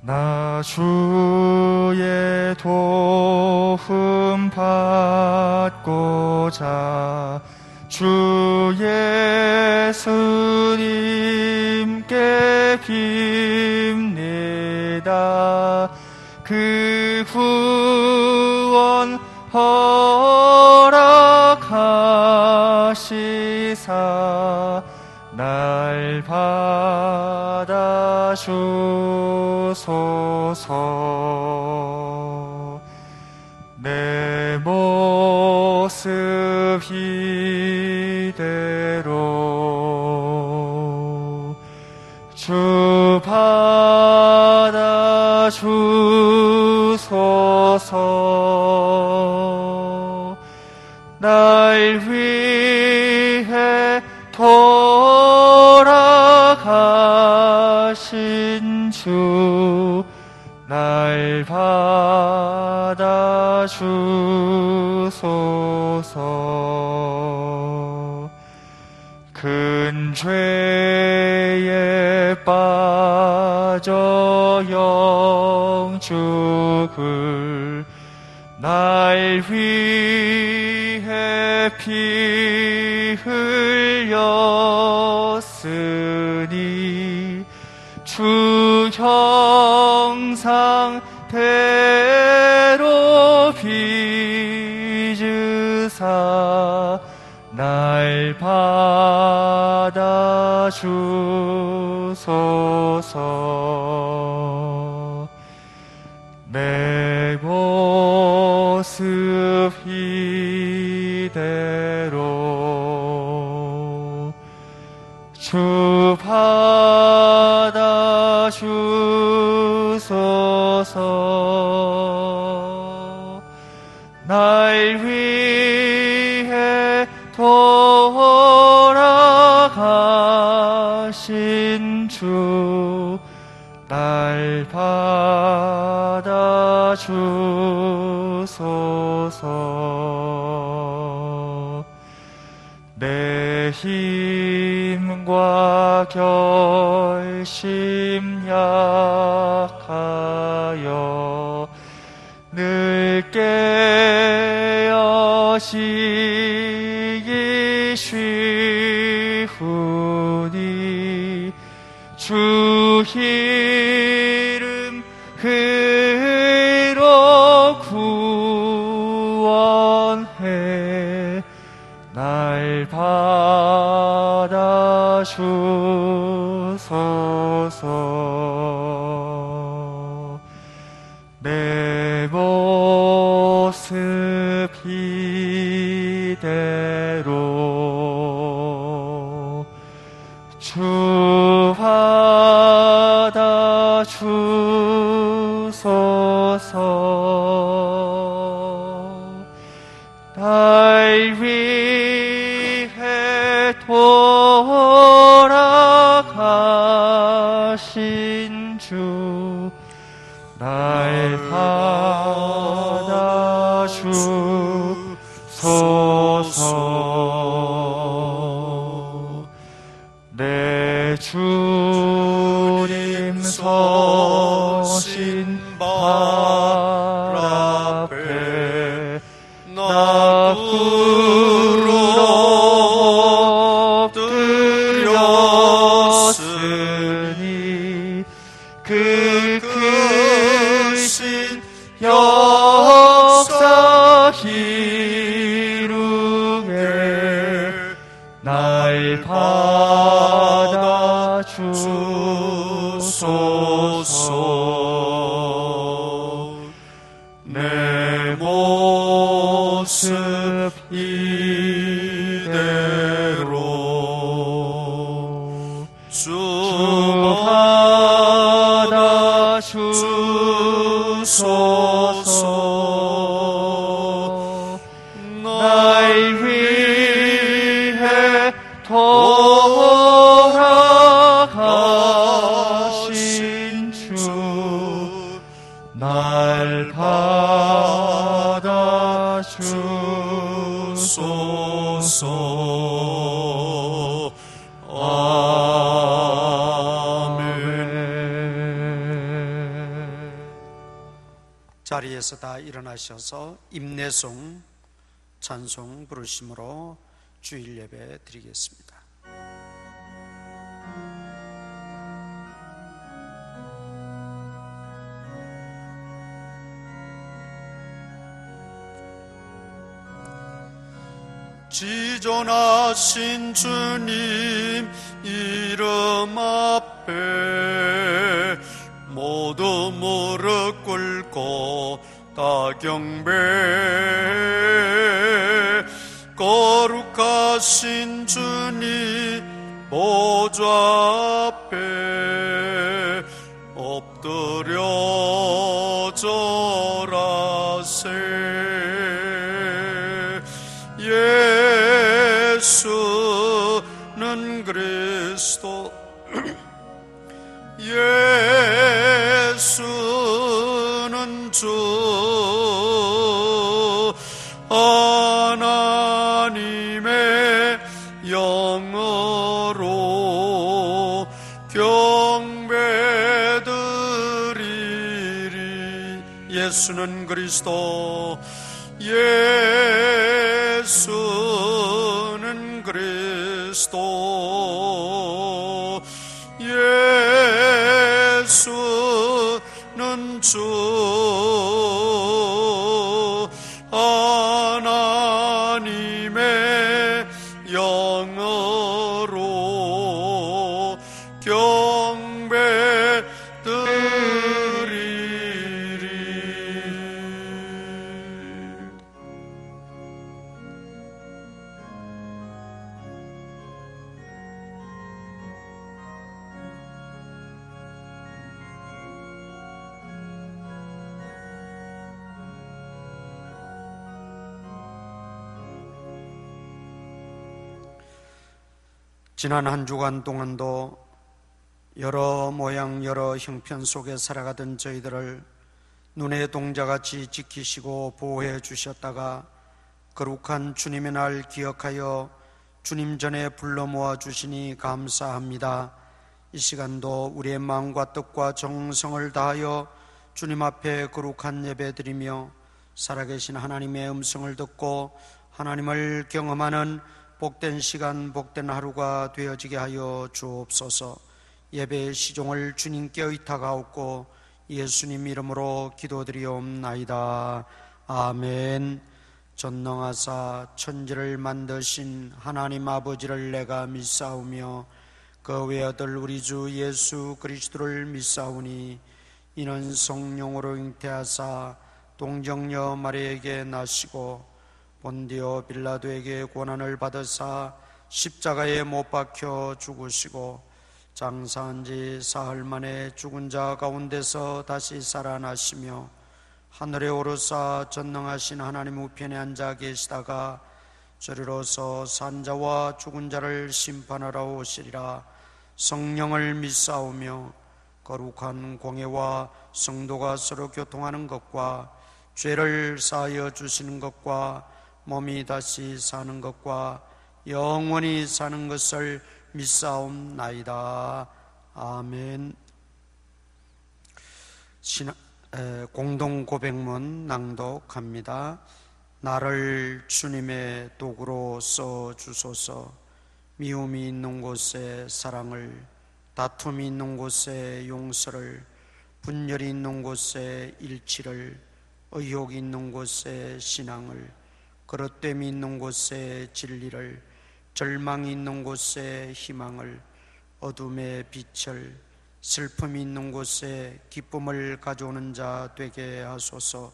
나 주의 도움 받고자 주 예수님께 빕니다. 그 구원 허락하시사 날 받아주소서. 내 모습 이대로 주 받아주소서. 날 위해 돌아가신 주 날 받아주소서. 큰 죄에 빠져 영죽을 날 위해 피 흘렸으니 주 형상대로 빚으사 날 받아주소서. 내 모습 이대로 주 받아주소서. 날 위해 돌아가신 주 날 받아주소서. 내 힘과 결심 약하여 늘 깨어지기 쉬우니 주 이름 의로 구원해 날 받아주소서. 내 모습 이대로 주 받아주소서. 날 위해 돌아가신 주 날 받아주소서. 내 주님 서신 발 앞에 나 꿇어 엎드렸으니 그 크신 역사 이루게 날 받아주소서. 내 모습 이대로 주 받아주소서. 날 위해 돌아가신 주 날 받아주소서. 아멘. 자리에서 다 일어나셔서 임내송 찬송 부르심으로 주일 예배 드리겠습니다. 지존하신 주님 이름 앞에 모두 무릎 꿇고 다 경배. 거룩하신 주님 보좌 앞에 엎드려 절하세. 예수는 그리스도 예수는 주 하나님의 영으로 경배드리리. 예수는 그리스도 예수는 그리스도 예수는 주 하나님의 영으로 경배드리리. 지난 한 주간 동안도 여러 모양 여러 형편 속에 살아가던 저희들을 눈의 동자같이 지키시고 보호해 주셨다가 거룩한 주님의 날 기억하여 주님 전에 불러 모아 주시니 감사합니다. 이 시간도 우리의 마음과 뜻과 정성을 다하여 주님 앞에 거룩한 예배 드리며 살아계신 하나님의 음성을 듣고 하나님을 경험하는 복된 시간, 복된 하루가 되어지게 하여 주옵소서. 예배의 시종을 주님께 의탁하옵고 예수님 이름으로 기도드리옵나이다. 아멘. 전능하사 천지를 만드신 하나님 아버지를 내가 믿사오며 그 외아들 우리 주 예수 그리스도를 믿사오니 이는 성령으로 잉태하사 동정녀 마리아에게 나시고 본디오 빌라도에게 고난을 받으사 십자가에 못 박혀 죽으시고 장사한 지 사흘 만에 죽은 자 가운데서 다시 살아나시며 하늘에 오르사 전능하신 하나님 우편에 앉아 계시다가 저리로서 산자와 죽은 자를 심판하러 오시리라. 성령을 믿사오며 거룩한 공회와 성도가 서로 교통하는 것과 죄를 사하여 주시는 것과 몸이 다시 사는 것과 영원히 사는 것을 믿사옵나이다. 아멘. 공동 고백문 낭독합니다. 나를 주님의 도구로 써 주소서. 미움이 있는 곳에 사랑을, 다툼이 있는 곳에 용서를, 분열이 있는 곳에 일치를, 의욕이 있는 곳에 신앙을, 그릇됨이 있는 곳에 진리를, 절망이 있는 곳에 희망을, 어둠의 빛을, 슬픔이 있는 곳에 기쁨을 가져오는 자 되게 하소서.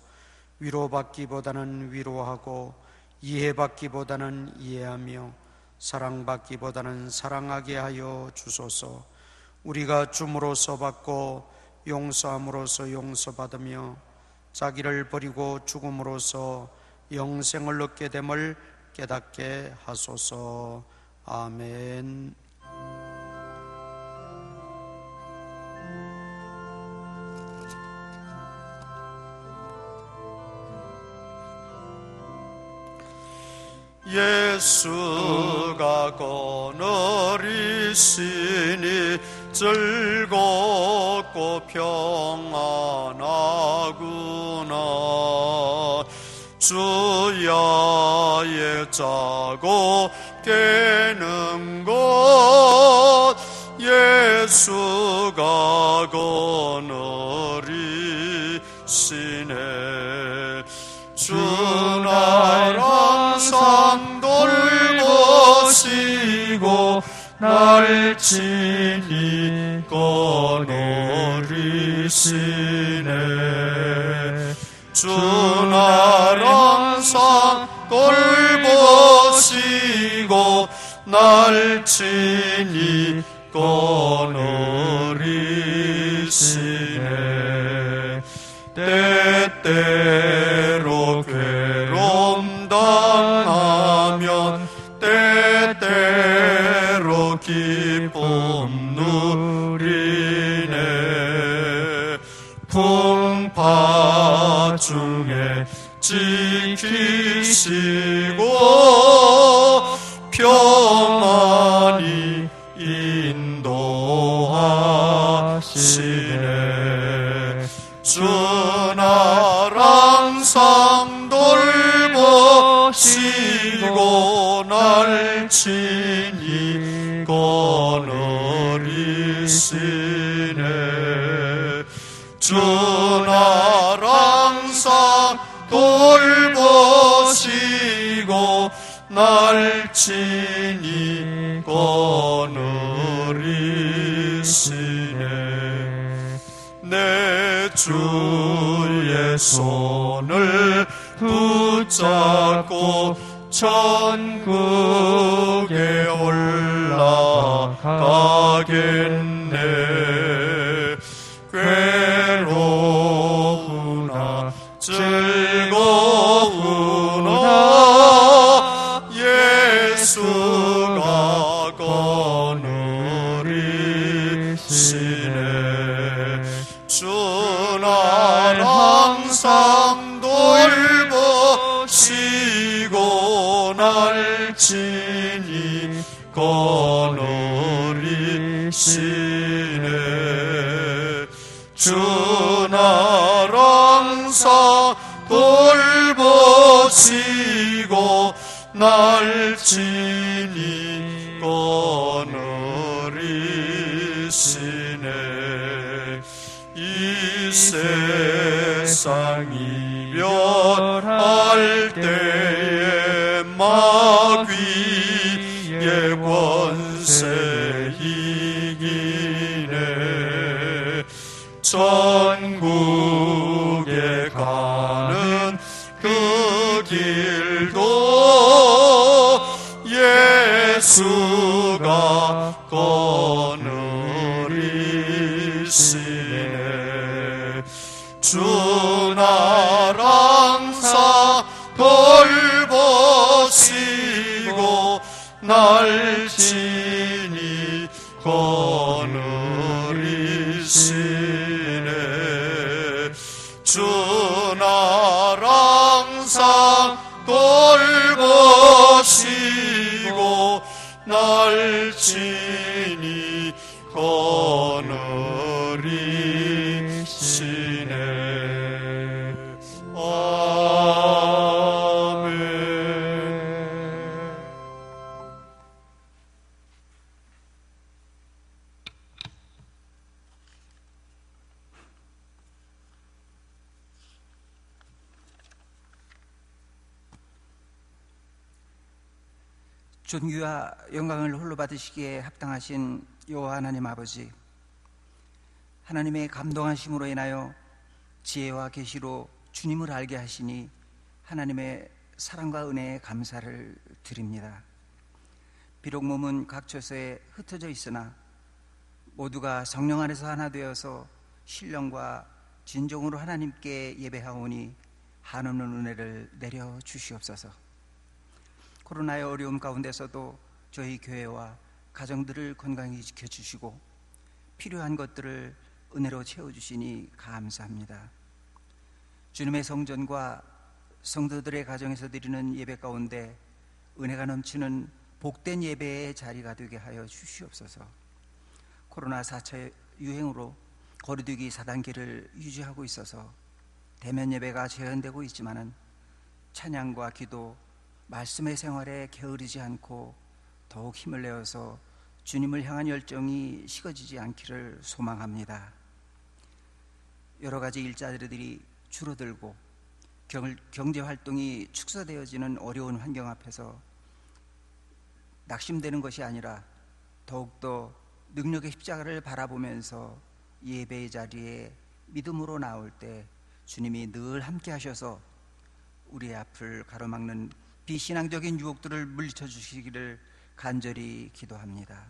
위로받기보다는 위로하고 이해받기보다는 이해하며 사랑받기보다는 사랑하게 하여 주소서. 우리가 줌으로써 받고 용서함으로써 용서받으며 자기를 버리고 죽음으로써 영생을 얻게 됨을 깨닫게 하소서. 아멘. 예수가 거느리시니 즐겁고 평안하구나. 주야의 짜고 깨는 것 예수가 거느리시네. 주 날 항상 돌보시고 날 친히 거느리시네. 주 날 항상 돌보시고 날 친히 거느리시네. 때때로 괴로움 당하면 때때로 기쁨 누리네. 풍파 중에 지키시고 평안히 인도하시네. 주 날 항상 돌보시고 날 친히 거느리시네. 주 날 항상 돌보시고 날 친히 거느리시네. 내 주의 손을 붙잡고 천국에 올라가겠네. 괴로우나 즐거우나 예수가 거느리시네. 주 날 항상 돌보시고 날 친히 거느리시네. 주 날 항상 돌보시고 날 친히 거느리시네. 이 세상 이별할 때에 마귀의 권세 이기네. 천국에 가는 그 길도 예수가 거느리시네. 주 날 항상 돌보시고 날 친히 거느리시네. 주 날 항상 돌보시고 날 친히 거느리시네. 아멘. 존귀와 영광을 홀로 받으시기에 합당하신 여호와 하나님 아버지, 하나님의 감동하심으로 인하여 지혜와 계시로 주님을 알게 하시니 하나님의 사랑과 은혜에 감사를 드립니다. 비록 몸은 각 처소에 흩어져 있으나 모두가 성령 안에서 하나 되어서 신령과 진정으로 하나님께 예배하오니 한없는 은혜를 내려 주시옵소서. 코로나의 어려움 가운데서도 저희 교회와 가정들을 건강히 지켜주시고 필요한 것들을 은혜로 채워주시니 감사합니다. 주님의 성전과 성도들의 가정에서 드리는 예배 가운데 은혜가 넘치는 복된 예배의 자리가 되게 하여 주시옵소서. 코로나 4차 유행으로 거리두기 4단계를 유지하고 있어서 대면 예배가 제한되고 있지만은 찬양과 기도, 말씀의 생활에 게으르지 않고 더욱 힘을 내어서 주님을 향한 열정이 식어지지 않기를 소망합니다. 여러 가지 일자리들이 줄어들고 경제 활동이 축소되어지는 어려운 환경 앞에서 낙심되는 것이 아니라 더욱더 능력의 십자가를 바라보면서 예배의 자리에 믿음으로 나올 때 주님이 늘 함께 하셔서 우리의 앞을 가로막는 비신앙적인 유혹들을 물리쳐 주시기를 간절히 기도합니다.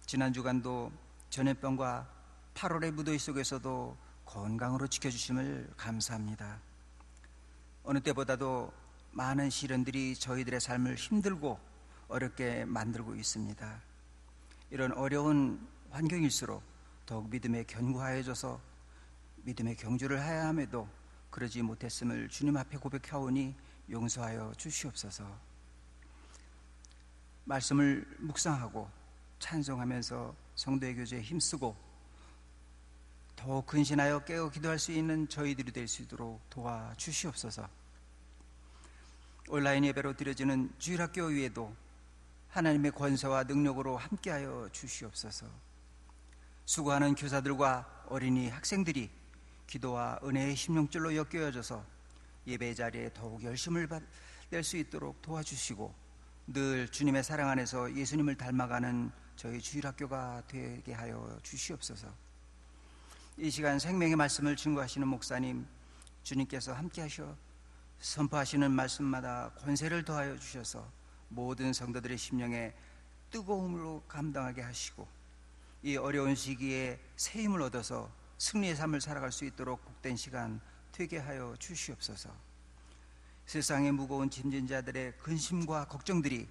지난 주간도 전염병과 8월의 무더위 속에서도 건강으로 지켜주심을 감사합니다. 어느 때보다도 많은 시련들이 저희들의 삶을 힘들고 어렵게 만들고 있습니다. 이런 어려운 환경일수록 더욱 믿음에 견고하여져서 믿음의 경주를 하야 함에도 그러지 못했음을 주님 앞에 고백하오니 용서하여 주시옵소서. 말씀을 묵상하고 찬송하면서 성도의 교제에 힘쓰고 더욱 근신하여 깨어 기도할 수 있는 저희들이 될 수 있도록 도와주시옵소서. 온라인 예배로 드려지는 주일학교 위에도 하나님의 권세와 능력으로 함께하여 주시옵소서. 수고하는 교사들과 어린이 학생들이 기도와 은혜의 심령줄로 엮여져서 예배 자리에 더욱 열심을 낼 수 있도록 도와주시고 늘 주님의 사랑 안에서 예수님을 닮아가는 저희 주일학교가 되게 하여 주시옵소서. 이 시간 생명의 말씀을 증거하시는 목사님, 주님께서 함께 하셔 선포하시는 말씀마다 권세를 더하여 주셔서 모든 성도들의 심령에 뜨거움으로 감당하게 하시고 이 어려운 시기에 새 힘을 얻어서 승리의 삶을 살아갈 수 있도록 복된 시간 되게 하여 주시옵소서. 세상의 무거운 짐진 자들의 근심과 걱정들이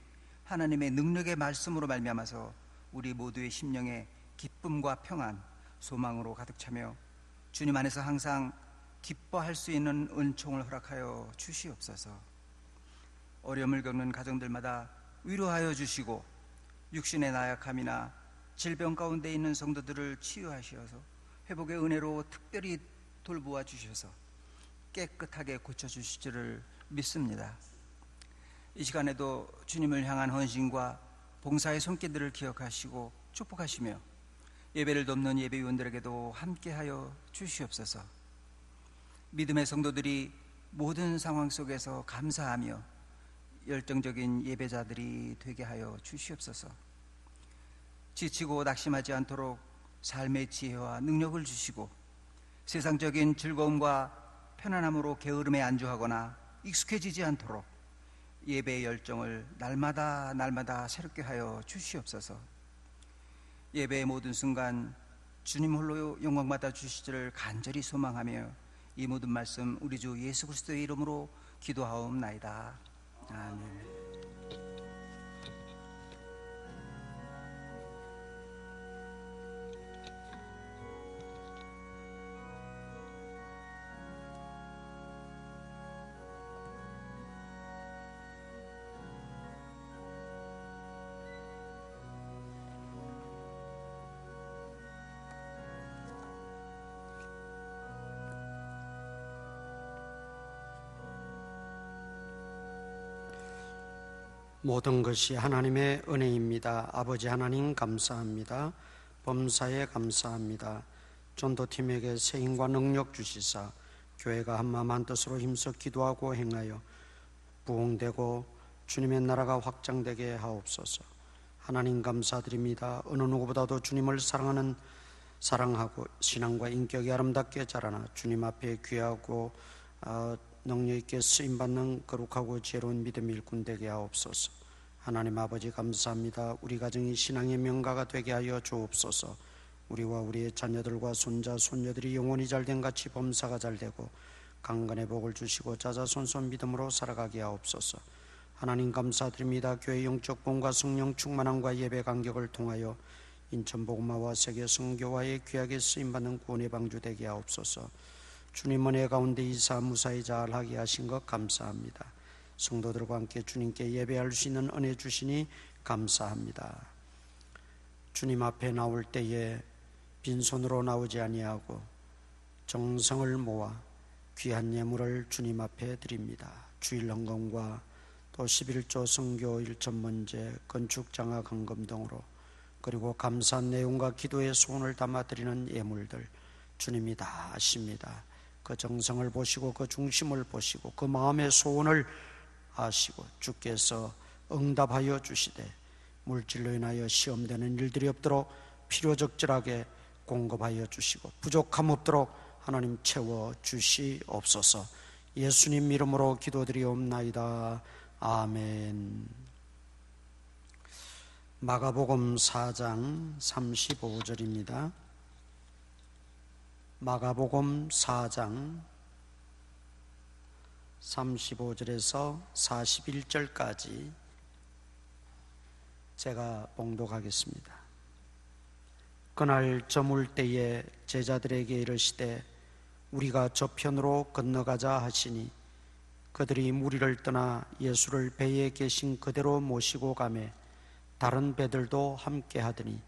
하나님의 능력의 말씀으로 말미암아서 우리 모두의 심령에 기쁨과 평안, 소망으로 가득 차며 주님 안에서 항상 기뻐할 수 있는 은총을 허락하여 주시옵소서. 어려움을 겪는 가정들마다 위로하여 주시고 육신의 나약함이나 질병 가운데 있는 성도들을 치유하셔서 회복의 은혜로 특별히 돌보아 주셔서 깨끗하게 고쳐주실 줄을 믿습니다. 이 시간에도 주님을 향한 헌신과 봉사의 손길들을 기억하시고 축복하시며 예배를 돕는 예배위원들에게도 함께하여 주시옵소서. 믿음의 성도들이 모든 상황 속에서 감사하며 열정적인 예배자들이 되게 하여 주시옵소서. 지치고 낙심하지 않도록 삶의 지혜와 능력을 주시고 세상적인 즐거움과 편안함으로 게으름에 안주하거나 익숙해지지 않도록 예배의 열정을 날마다 새롭게 하여 주시옵소서. 예배의 모든 순간 주님 홀로 영광받아 주시기를 간절히 소망하며 이 모든 말씀 우리 주 예수 그리스도의 이름으로 기도하옵나이다. 아멘. 모든 것이 하나님의 은혜입니다. 아버지 하나님 감사합니다. 범사에 감사합니다. 전도팀에게 새 힘과 능력 주시사 교회가 한마음 한뜻으로 힘써 기도하고 행하여 부흥되고 주님의 나라가 확장되게 하옵소서. 하나님 감사드립니다. 어느 누구보다도 주님을 사랑하고 신앙과 인격이 아름답게 자라나 주님 앞에 귀하고 능력 있게 쓰임받는 거룩하고 지혜로운 믿음의 일꾼 되게 하옵소서. 하나님 아버지 감사합니다. 우리 가정이 신앙의 명가가 되게 하여 주옵소서. 우리와 우리의 자녀들과 손자 손녀들이 영혼이 잘된 같이 범사가 잘되고 강건의 복을 주시고 자자손손 믿음으로 살아가게 하옵소서. 하나님 감사드립니다. 교회 영적 본과 성령 충만함과 예배 간격을 통하여 인천 복음화와 세계 선교화에 귀하게 쓰임받는 구원의 방주 되게 하옵소서. 주님 은혜 가운데 이사 무사히 잘하게 하신 것 감사합니다. 성도들과 함께 주님께 예배할 수 있는 은혜 주시니 감사합니다. 주님 앞에 나올 때에 빈손으로 나오지 아니하고 정성을 모아 귀한 예물을 주님 앞에 드립니다. 주일 헌금과 또 11조 선교 1천문제 건축 장학 헌금 등으로, 그리고 감사한 내용과 기도의 소원을 담아 드리는 예물들 주님이 다 아십니다. 그 정성을 보시고 그 중심을 보시고 그 마음의 소원을 아시고 주께서 응답하여 주시되 물질로 인하여 시험되는 일들이 없도록 필요적절하게 공급하여 주시고 부족함 없도록 하나님 채워 주시옵소서. 예수님 이름으로 기도드리옵나이다. 아멘. 마가복음 4장 35절입니다. 마가복음 4장 35절에서 41절까지 제가 봉독하겠습니다. 그날 저물 때에 제자들에게 이르시되 우리가 저편으로 건너가자 하시니 그들이 무리를 떠나 예수를 배에 계신 그대로 모시고 가매 다른 배들도 함께 하더니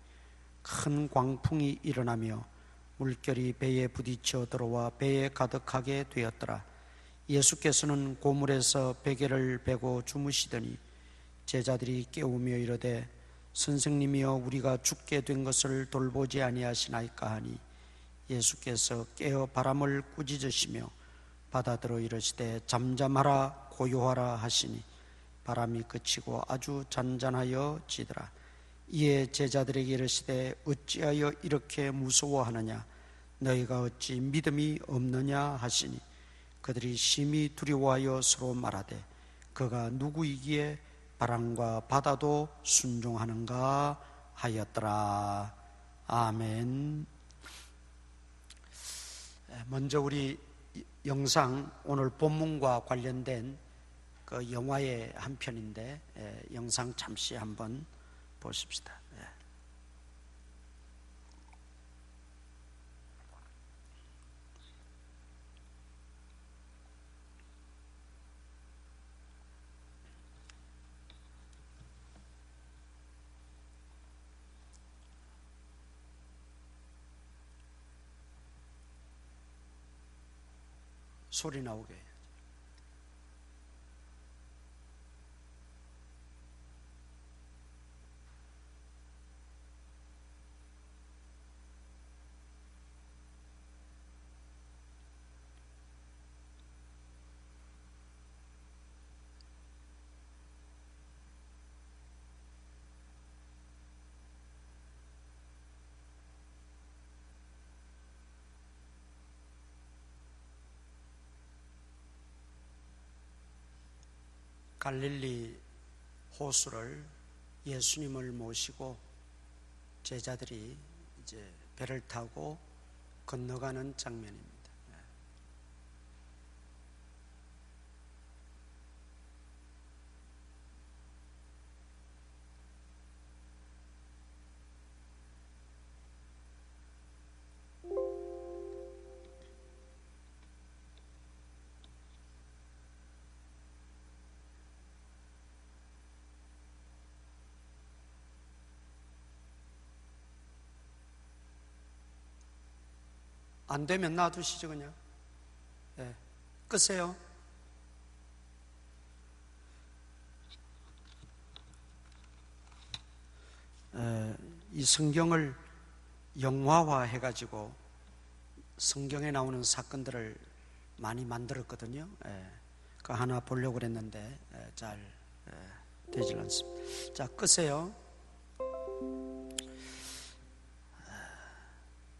큰 광풍이 일어나며 물결이 배에 부딪혀 들어와 배에 가득하게 되었더라. 예수께서는 고물에서 베개를 베고 주무시더니 제자들이 깨우며 이르되 선생님이여 우리가 죽게 된 것을 돌보지 아니하시나이까 하니 예수께서 깨어 바람을 꾸짖으시며 바다더러 이르시되 잠잠하라 고요하라 하시니 바람이 그치고 아주 잔잔하여 지더라. 이에 제자들에게 이르시되 어찌하여 이렇게 무서워하느냐 너희가 어찌 믿음이 없느냐 하시니 그들이 심히 두려워하여 서로 말하되 그가 누구이기에 바람과 바다도 순종하는가 하였더라. 아멘. 먼저 우리 영상, 오늘 본문과 관련된 그 영화의 한 편인데 영상 잠시 한번 보십시다. 소리 나오게. 갈릴리 호수를 예수님을 모시고 제자들이 이제 배를 타고 건너가는 장면입니다. 안 되면 놔두시죠 그냥. 끄세요. 이 성경을 영화화 해가지고 성경에 나오는 사건들을 많이 만들었거든요. 그 하나 보려고 그랬는데 잘 되질 않습니다. 자, 끄세요.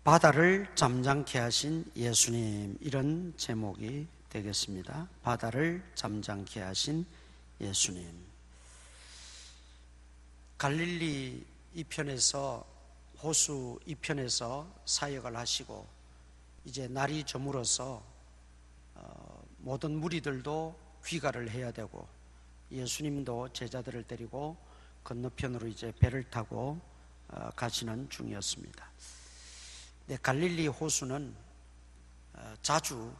바다를 잠잠케 하신 예수님, 이런 제목이 되겠습니다. 바다를 잠잠케 하신 예수님. 갈릴리 이편에서, 호수 이편에서 사역을 하시고 이제 날이 저물어서 모든 무리들도 귀가를 해야 되고 예수님도 제자들을 데리고 건너편으로 이제 배를 타고 가시는 중이었습니다. 네, 갈릴리 호수는 자주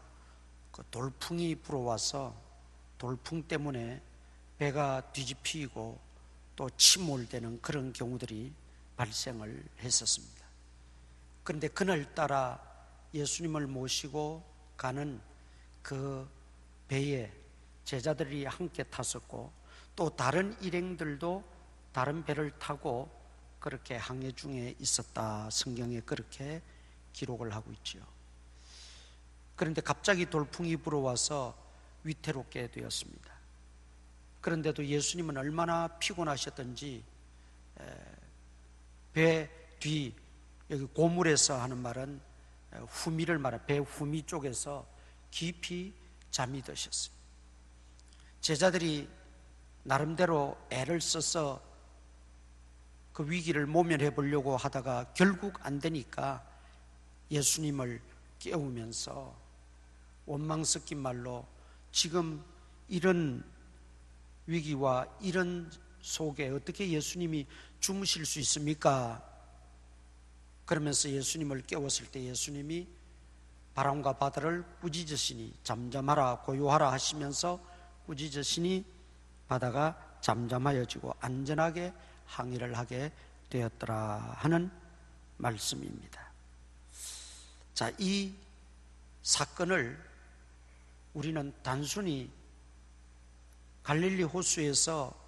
그 돌풍이 불어와서 돌풍 때문에 배가 뒤집히고 또 침몰되는 그런 경우들이 발생을 했었습니다. 그런데 그날따라 예수님을 모시고 가는 그 배에 제자들이 함께 탔었고, 또 다른 일행들도 다른 배를 타고 그렇게 항해 중에 있었다, 성경에 그렇게 기록을 하고 있지요. 그런데 갑자기 돌풍이 불어와서 위태롭게 되었습니다. 그런데도 예수님은 얼마나 피곤하셨던지 배 뒤, 여기 고물에서 하는 말은 후미를 말해, 배 후미 쪽에서 깊이 잠이 드셨어요. 제자들이 나름대로 애를 써서 그 위기를 모면해 보려고 하다가 결국 안 되니까 예수님을 깨우면서 원망 섞인 말로, 지금 이런 위기와 이런 속에 어떻게 예수님이 주무실 수 있습니까? 그러면서 예수님을 깨웠을 때 예수님이 바람과 바다를 꾸짖으시니 잠잠하라 고요하라 하시면서 꾸짖으시니 바다가 잠잠하여지고 안전하게 항해를 하게 되었더라 하는 말씀입니다. 자, 이 사건을 우리는 단순히 갈릴리 호수에서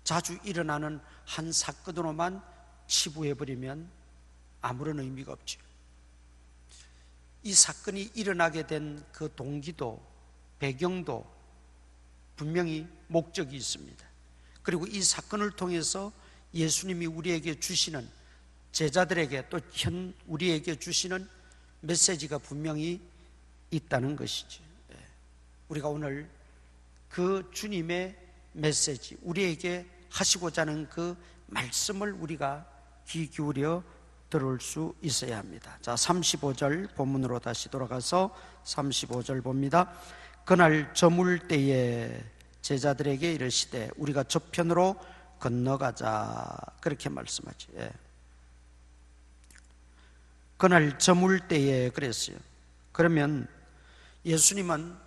자주 일어나는 한 사건으로만 치부해버리면 아무런 의미가 없죠. 이 사건이 일어나게 된 그 동기도, 배경도 분명히 목적이 있습니다. 그리고 이 사건을 통해서 예수님이 우리에게 주시는, 제자들에게 또 우리에게 주시는 메시지가 분명히 있다는 것이죠. 우리가 오늘 그 주님의 메시지, 우리에게 하시고자 하는 그 말씀을 우리가 귀 기울여 들을 수 있어야 합니다. 자, 35절 본문으로 다시 돌아가서 35절 봅니다. 그날 저물 때에 제자들에게 이르시되 우리가 저편으로 건너가자, 그렇게 말씀하죠. 그날 저물 때에 그랬어요. 그러면 예수님은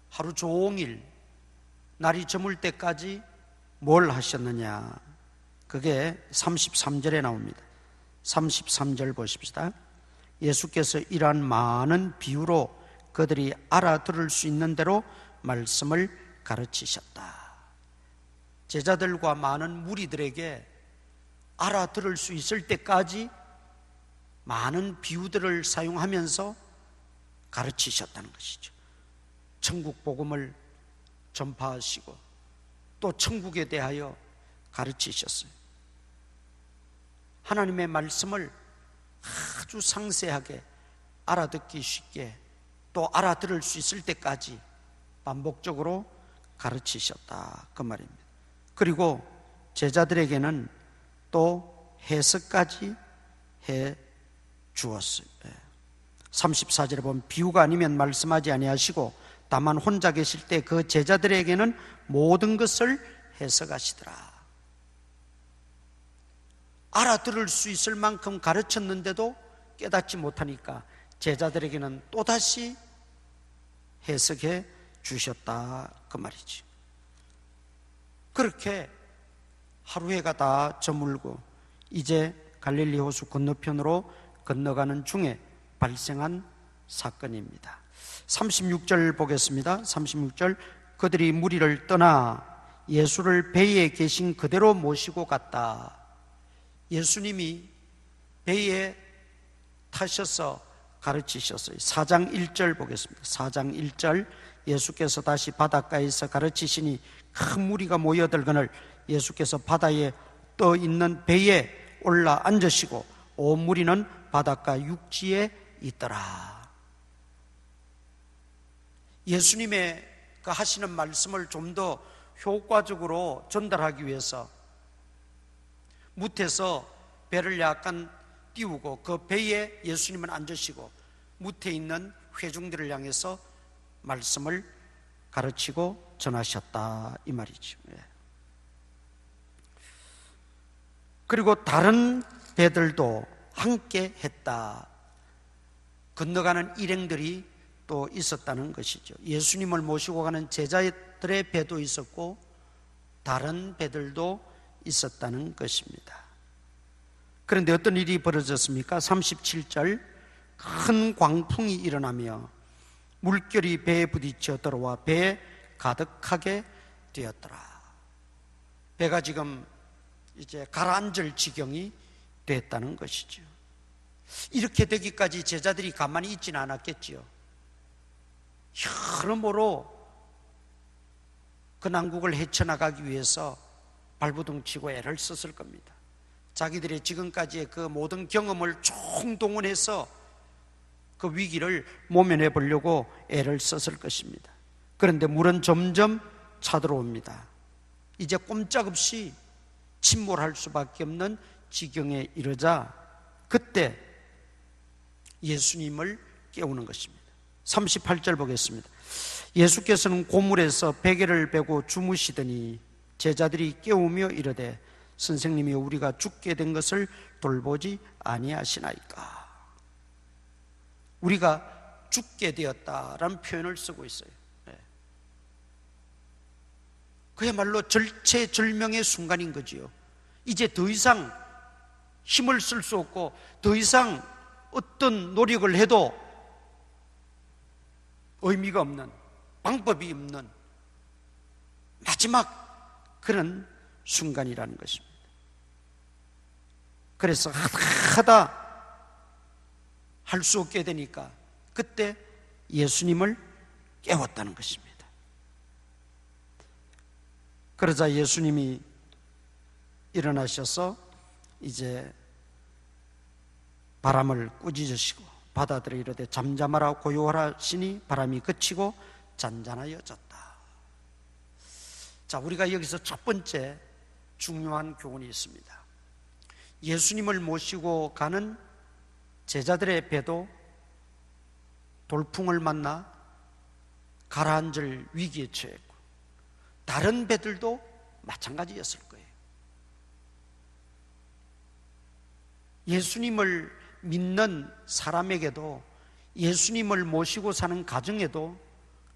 하루 종일 날이 저물 때까지 뭘 하셨느냐? 그게 33절에 나옵니다. 33절 보십시다. 예수께서 이러한 많은 비유로 그들이 알아들을 수 있는 대로 말씀을 가르치셨다. 제자들과 많은 무리들에게 알아들을 수 있을 때까지 많은 비유들을 사용하면서 가르치셨다는 것이죠. 천국 복음을 전파하시고 또 천국에 대하여 가르치셨어요. 하나님의 말씀을 아주 상세하게 알아듣기 쉽게 또 알아들을 수 있을 때까지 반복적으로 가르치셨다, 그 말입니다. 그리고 제자들에게는 또 해석까지 해 주었어요. 34절에 보면 비유가 아니면 말씀하지 아니하시고 다만 혼자 계실 때 그 제자들에게는 모든 것을 해석하시더라. 알아들을 수 있을 만큼 가르쳤는데도 깨닫지 못하니까 제자들에게는 또다시 해석해 주셨다, 그 말이지. 그렇게 하루 해가 다 저물고 이제 갈릴리 호수 건너편으로 건너가는 중에 발생한 사건입니다. 36절 보겠습니다. 36절, 그들이 무리를 떠나 예수를 배에 계신 그대로 모시고 갔다. 예수님이 배에 타셔서 가르치셨어요. 4장 1절 보겠습니다. 4장 1절, 예수께서 다시 바닷가에서 가르치시니 큰 무리가 모여들거늘 예수께서 바다에 떠 있는 배에 올라 앉으시고 온 무리는 바닷가 육지에 있더라. 예수님의 그 하시는 말씀을 좀 더 효과적으로 전달하기 위해서 무태서 배를 약간 띄우고 그 배에 예수님은 앉으시고 무태 있는 회중들을 향해서 말씀을 가르치고 전하셨다, 이 말이죠. 그리고 다른 배들도 함께 했다. 건너가는 일행들이 또 있었다는 것이죠. 예수님을 모시고 가는 제자들의 배도 있었고 다른 배들도 있었다는 것입니다. 그런데 어떤 일이 벌어졌습니까? 37절, 큰 광풍이 일어나며 물결이 배에 부딪혀 들어와 배에 가득하게 되었더라. 배가 지금 이제 가라앉을 지경이 됐다는 것이죠. 이렇게 되기까지 제자들이 가만히 있지는 않았겠지요. 여러모로 그 난국을 헤쳐나가기 위해서 발부둥치고 애를 썼을 겁니다. 자기들의 지금까지의 그 모든 경험을 총동원해서 그 위기를 모면해 보려고 애를 썼을 것입니다. 그런데 물은 점점 차들어옵니다. 이제 꼼짝없이 침몰할 수밖에 없는 지경에 이르자 그때 예수님을 깨우는 것입니다. 38절 보겠습니다. 예수께서는 고물에서 베개를 베고 주무시더니 제자들이 깨우며 이르되 선생님이 우리가 죽게 된 것을 돌보지 아니하시나이까. 우리가 죽게 되었다라는 표현을 쓰고 있어요. 그야말로 절체절명의 순간인 거지요. 이제 더 이상 힘을 쓸 수 없고 더 이상 어떤 노력을 해도 의미가 없는, 방법이 없는 마지막 그런 순간이라는 것입니다. 그래서 하다 할 수 없게 되니까 그때 예수님을 깨웠다는 것입니다. 그러자 예수님이 일어나셔서 이제 바람을 꾸짖으시고 바다들에 이르되 잠잠하라 고요하라 하시니 바람이 그치고 잔잔하여졌다. 자, 우리가 여기서 첫 번째 중요한 교훈이 있습니다. 예수님을 모시고 가는 제자들의 배도 돌풍을 만나 가라앉을 위기에 처했고 다른 배들도 마찬가지였을 거예요. 예수님을 믿는 사람에게도 예수님을 모시고 사는 가정에도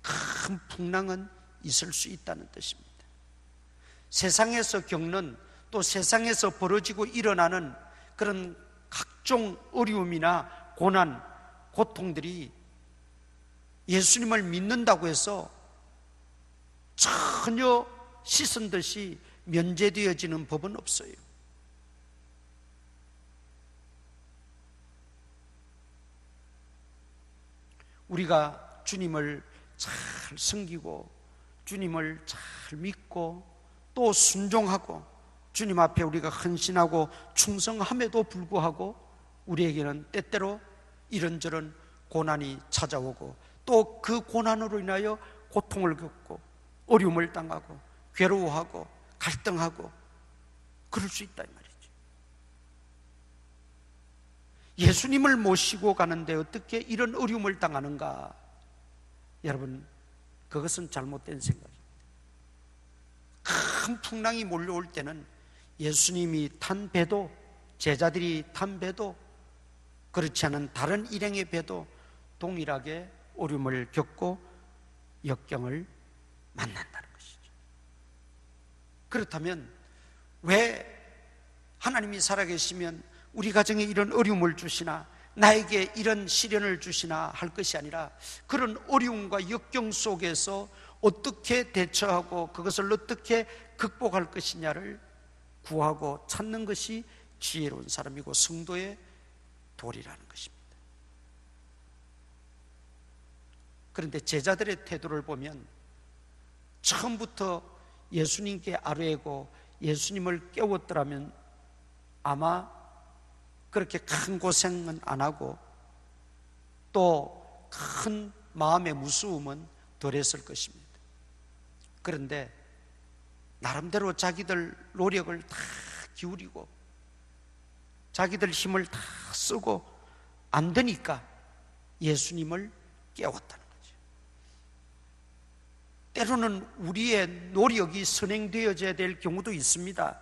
큰 풍랑은 있을 수 있다는 뜻입니다. 세상에서 겪는 또 세상에서 벌어지고 일어나는 그런 각종 어려움이나 고난, 고통들이 예수님을 믿는다고 해서 전혀 씻은 듯이 면제되어지는 법은 없어요. 우리가 주님을 잘 섬기고 주님을 잘 믿고 또 순종하고 주님 앞에 우리가 헌신하고 충성함에도 불구하고 우리에게는 때때로 이런저런 고난이 찾아오고 또 그 고난으로 인하여 고통을 겪고 어려움을 당하고 괴로워하고 갈등하고 그럴 수 있다 이 말이죠. 예수님을 모시고 가는데 어떻게 이런 어려움을 당하는가? 여러분, 그것은 잘못된 생각입니다. 큰 풍랑이 몰려올 때는 예수님이 탄 배도 제자들이 탄 배도 그렇지 않은 다른 일행의 배도 동일하게 어려움을 겪고 역경을 만난다는 것이죠. 그렇다면 왜 하나님이 살아계시면 우리 가정에 이런 어려움을 주시나 나에게 이런 시련을 주시나 할 것이 아니라 그런 어려움과 역경 속에서 어떻게 대처하고 그것을 어떻게 극복할 것이냐를 구하고 찾는 것이 지혜로운 사람이고 성도의 도리라는 것입니다. 그런데 제자들의 태도를 보면 처음부터 예수님께 아뢰고 예수님을 깨웠더라면 아마 그렇게 큰 고생은 안 하고 또 큰 마음의 무서움은 덜했을 것입니다. 그런데 나름대로 자기들 노력을 다 기울이고 자기들 힘을 다 쓰고 안 되니까 예수님을 깨웠다는 거죠. 때로는 우리의 노력이 선행되어져야 될 경우도 있습니다.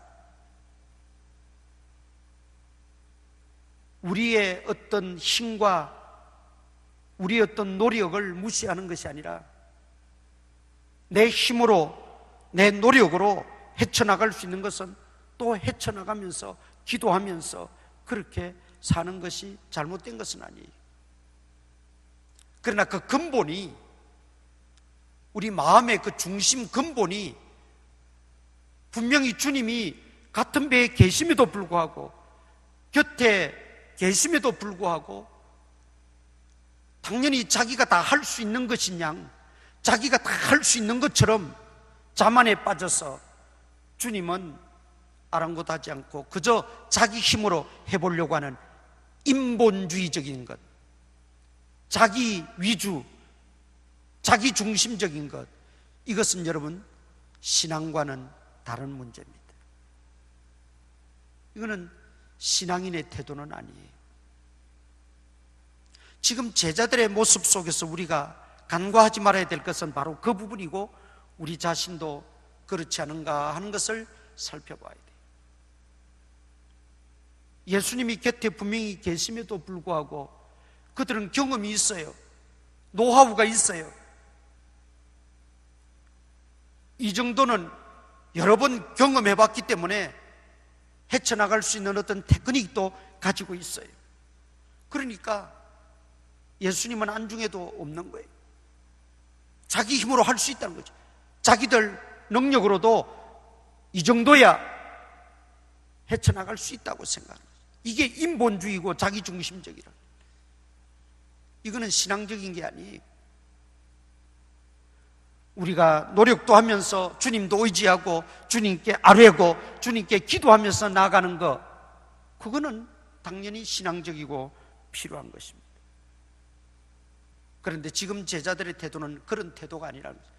우리의 어떤 힘과 우리의 어떤 노력을 무시하는 것이 아니라 내 힘으로 내 노력으로 헤쳐나갈 수 있는 것은 또 헤쳐나가면서 기도하면서 그렇게 사는 것이 잘못된 것은 아니에요. 그러나 그 근본이, 우리 마음의 그 중심 근본이 분명히 주님이 같은 배에 계심에도 불구하고, 곁에 계심에도 불구하고 당연히 자기가 다 할 수 있는 것인 양, 자기가 다 할 수 있는 것처럼 자만에 빠져서 주님은 아랑곳하지 않고 그저 자기 힘으로 해보려고 하는 인본주의적인 것, 자기 위주, 자기 중심적인 것, 이것은 여러분 신앙과는 다른 문제입니다. 이거는 신앙인의 태도는 아니에요. 지금 제자들의 모습 속에서 우리가 간과하지 말아야 될 것은 바로 그 부분이고, 우리 자신도 그렇지 않은가 하는 것을 살펴봐야 돼요. 예수님이 곁에 분명히 계심에도 불구하고 그들은 경험이 있어요. 노하우가 있어요. 이 정도는 여러 번 경험해봤기 때문에 헤쳐나갈 수 있는 어떤 테크닉도 가지고 있어요. 그러니까 예수님은 안중에도 없는 거예요. 자기 힘으로 할 수 있다는 거죠. 자기들 능력으로도 이 정도야 헤쳐나갈 수 있다고 생각하는 거죠. 이게 인본주의고 자기중심적이라. 이거는 신앙적인 게 아니에요. 우리가 노력도 하면서 주님도 의지하고 주님께 아뢰고 주님께 기도하면서 나아가는 것, 그거는 당연히 신앙적이고 필요한 것입니다. 그런데 지금 제자들의 태도는 그런 태도가 아니라는 거죠.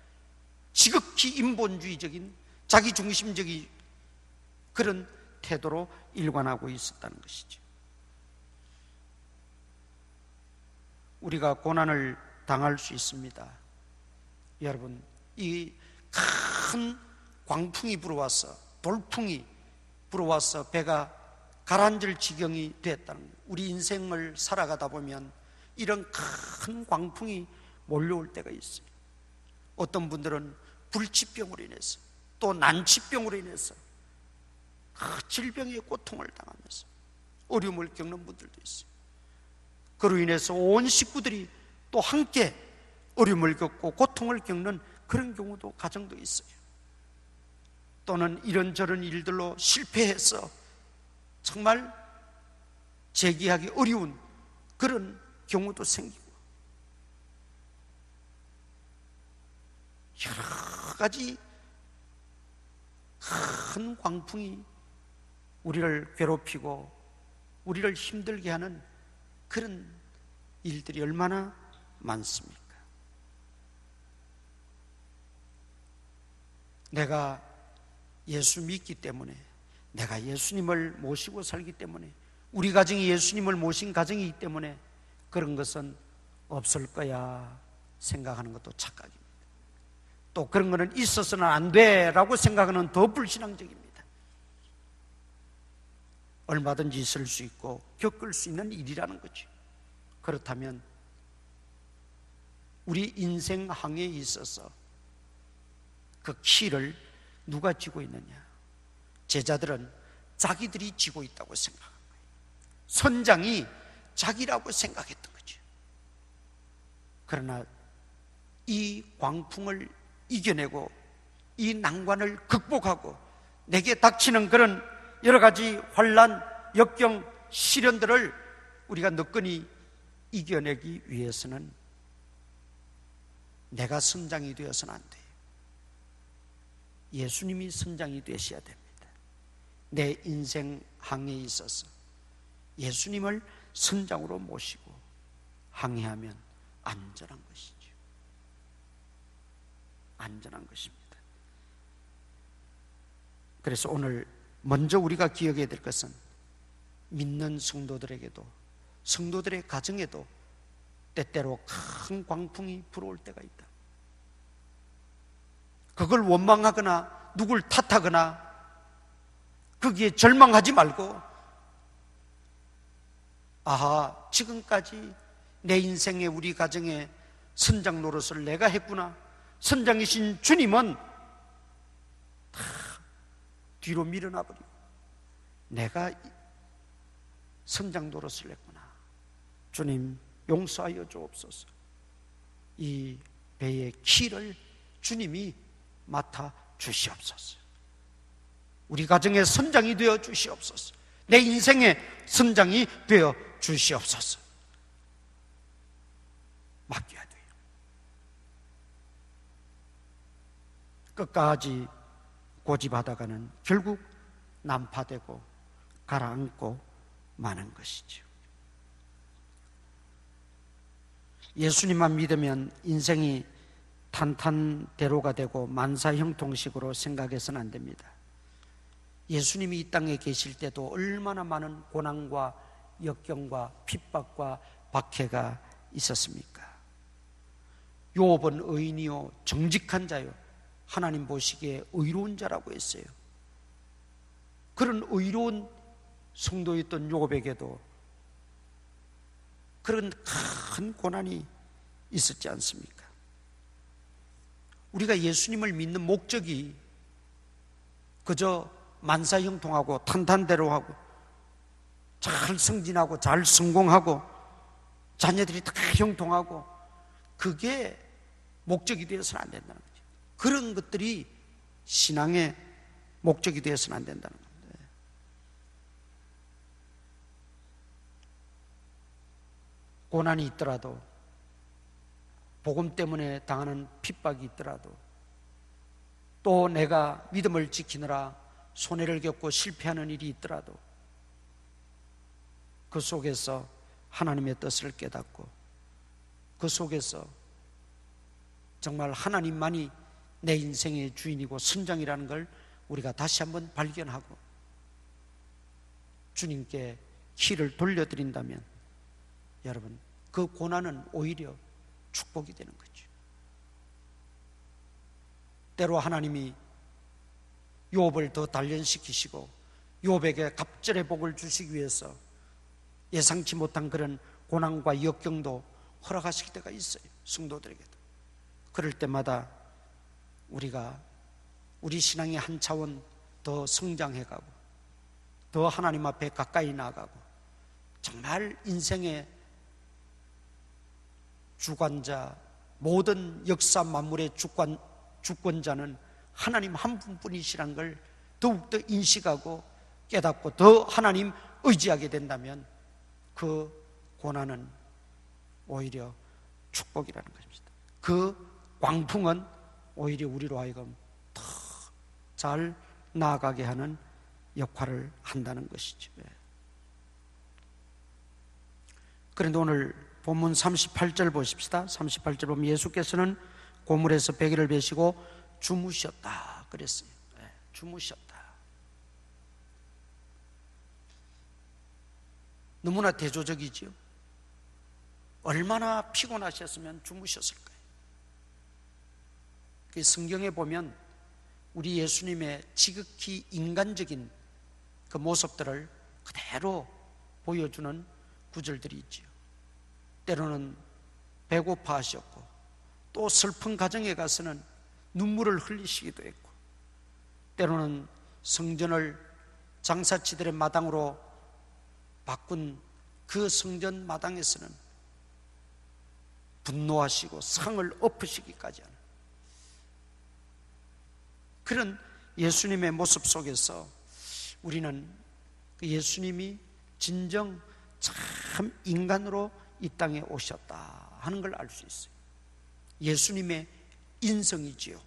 지극히 인본주의적인 자기중심적인 그런 태도로 일관하고 있었다는 것이죠. 우리가 고난을 당할 수 있습니다. 여러분, 이 큰 광풍이 불어와서, 돌풍이 불어와서 배가 가라앉을 지경이 됐다는 거예요. 우리 인생을 살아가다 보면 이런 큰 광풍이 몰려올 때가 있어요. 어떤 분들은 불치병으로 인해서, 또 난치병으로 인해서 그 질병의 고통을 당하면서 어려움을 겪는 분들도 있어요. 그로 인해서 온 식구들이 또 함께 어려움을 겪고 고통을 겪는 그런 경우도, 가정도 있어요. 또는 이런저런 일들로 실패해서 정말 재기하기 어려운 그런 경우도 생기고, 여러 가지 큰 광풍이 우리를 괴롭히고 우리를 힘들게 하는 그런 일들이 얼마나 많습니까? 내가 예수 믿기 때문에, 내가 예수님을 모시고 살기 때문에, 우리 가정이 예수님을 모신 가정이기 때문에 그런 것은 없을 거야 생각하는 것도 착각입니다. 또 그런 거는 있어서는 안 돼라고 생각하는 더 불신앙적입니다. 얼마든지 있을 수 있고 겪을 수 있는 일이라는 거죠. 그렇다면 우리 인생 항해에 있어서 그 키를 누가 쥐고 있느냐? 제자들은 자기들이 쥐고 있다고 생각한 거예요. 선장이 자기라고 생각했던 거죠. 그러나 이 광풍을 이겨내고 이 난관을 극복하고 내게 닥치는 그런 여러 가지 환난, 역경, 시련들을 우리가 너끈히 이겨내기 위해서는 내가 선장이 되어서는 안 돼요. 예수님이 선장이 되셔야 됩니다. 내 인생 항해에 있어서 예수님을 선장으로 모시고 항해하면 안전한 것이죠. 안전한 것입니다. 그래서 오늘 먼저 우리가 기억해야 될 것은, 믿는 성도들에게도, 성도들의 가정에도 때때로 큰 광풍이 불어올 때가 있다. 그걸 원망하거나 누굴 탓하거나 거기에 절망하지 말고, 아하, 지금까지 내 인생에, 우리 가정에 선장 노릇을 내가 했구나. 선장이신 주님은 다 뒤로 밀어놔 버리고 내가 선장 노릇을 했구나. 주님 용서하여 주옵소서. 이 배의 키를 주님이 맡아 주시옵소서. 우리 가정의 선장이 되어 주시옵소서. 내 인생의 선장이 되어 주시옵소서. 맡겨야 돼요. 끝까지 고집하다가는 결국 난파되고 가라앉고 마는 것이죠. 예수님만 믿으면 인생이 탄탄대로가 되고 만사형통식으로 생각해서는 안 됩니다. 예수님이 이 땅에 계실 때도 얼마나 많은 고난과 역경과 핍박과 박해가 있었습니까? 욥은 의인이요 정직한 자요 하나님 보시기에 의로운 자라고 했어요. 그런 의로운 성도였던 욥에게도 그런 큰 고난이 있었지 않습니까? 우리가 예수님을 믿는 목적이 그저 만사형통하고 탄탄대로하고 잘 승진하고 잘 성공하고 자녀들이 다 형통하고 그게 목적이 되어서는 안 된다는 거죠. 그런 것들이 신앙의 목적이 되어서는 안 된다는 겁니다. 고난이 있더라도 복음 때문에 당하는 핍박이 있더라도 또 내가 믿음을 지키느라 손해를 겪고 실패하는 일이 있더라도 그 속에서 하나님의 뜻을 깨닫고 그 속에서 정말 하나님만이 내 인생의 주인이고 선장이라는 걸 우리가 다시 한번 발견하고 주님께 키를 돌려드린다면 여러분 그 고난은 오히려 축복이 되는 거죠. 때로 하나님이 욥을 더 단련시키시고 욥에게 갑절의 복을 주시기 위해서 예상치 못한 그런 고난과 역경도 허락하실 때가 있어요. 성도들에게도. 그럴 때마다 우리가 우리 신앙이 한 차원 더 성장해가고 더 하나님 앞에 가까이 나아가고 정말 인생의 주관자, 모든 역사 만물의 주권자는 하나님 한 분뿐이시라는 걸 더욱더 인식하고 깨닫고 더 하나님 의지하게 된다면 그 고난은 오히려 축복이라는 것입니다. 그 광풍은 오히려 우리로 하여금 더 잘 나아가게 하는 역할을 한다는 것이죠. 그런데 오늘 본문 38절 보십시다. 38절 보면 예수께서는 고물에서 베개를 베시고 주무셨다 그랬어요. 주무셨다. 너무나 대조적이지요. 얼마나 피곤하셨으면 주무셨을까요? 성경에 보면 우리 예수님의 지극히 인간적인 그 모습들을 그대로 보여주는 구절들이 있지요. 때로는 배고파하셨고 또 슬픈 가정에 가서는 눈물을 흘리시기도 했고 때로는 성전을 장사치들의 마당으로 바꾼 그 성전 마당에서는 분노하시고 상을 엎으시기까지 하는 그런 예수님의 모습 속에서 우리는 그 예수님이 진정 참 인간으로 이 땅에 오셨다 하는 걸 알 수 있어요. 예수님의 인성이지요.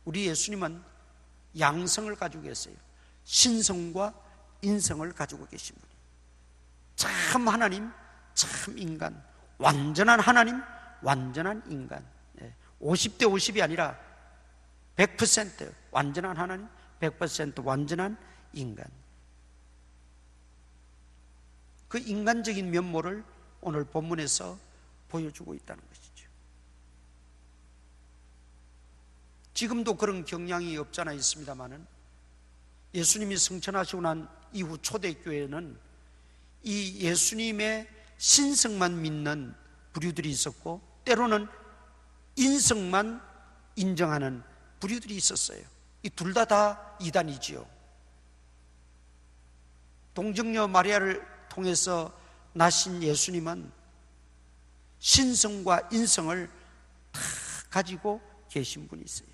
우리 예수님은 양성을 가지고 계세요. 신성과 인성을 가지고 계신 분이에요. 참 하나님, 참 인간, 완전한 하나님, 완전한 인간. 50대 50이 아니라 100% 완전한 하나님, 100% 완전한 인간. 그 인간적인 면모를 오늘 본문에서 보여주고 있다는 것이죠. 지금도 그런 경향이 없잖아 있습니다만은 예수님이 승천하시고 난 이후 초대교회는 이 예수님의 신성만 믿는 부류들이 있었고 때로는 인성만 인정하는 부류들이 있었어요. 이 둘 다 이단이지요. 동정녀 마리아를 통해서 나신 예수님은 신성과 인성을 다 가지고 계신 분이세요.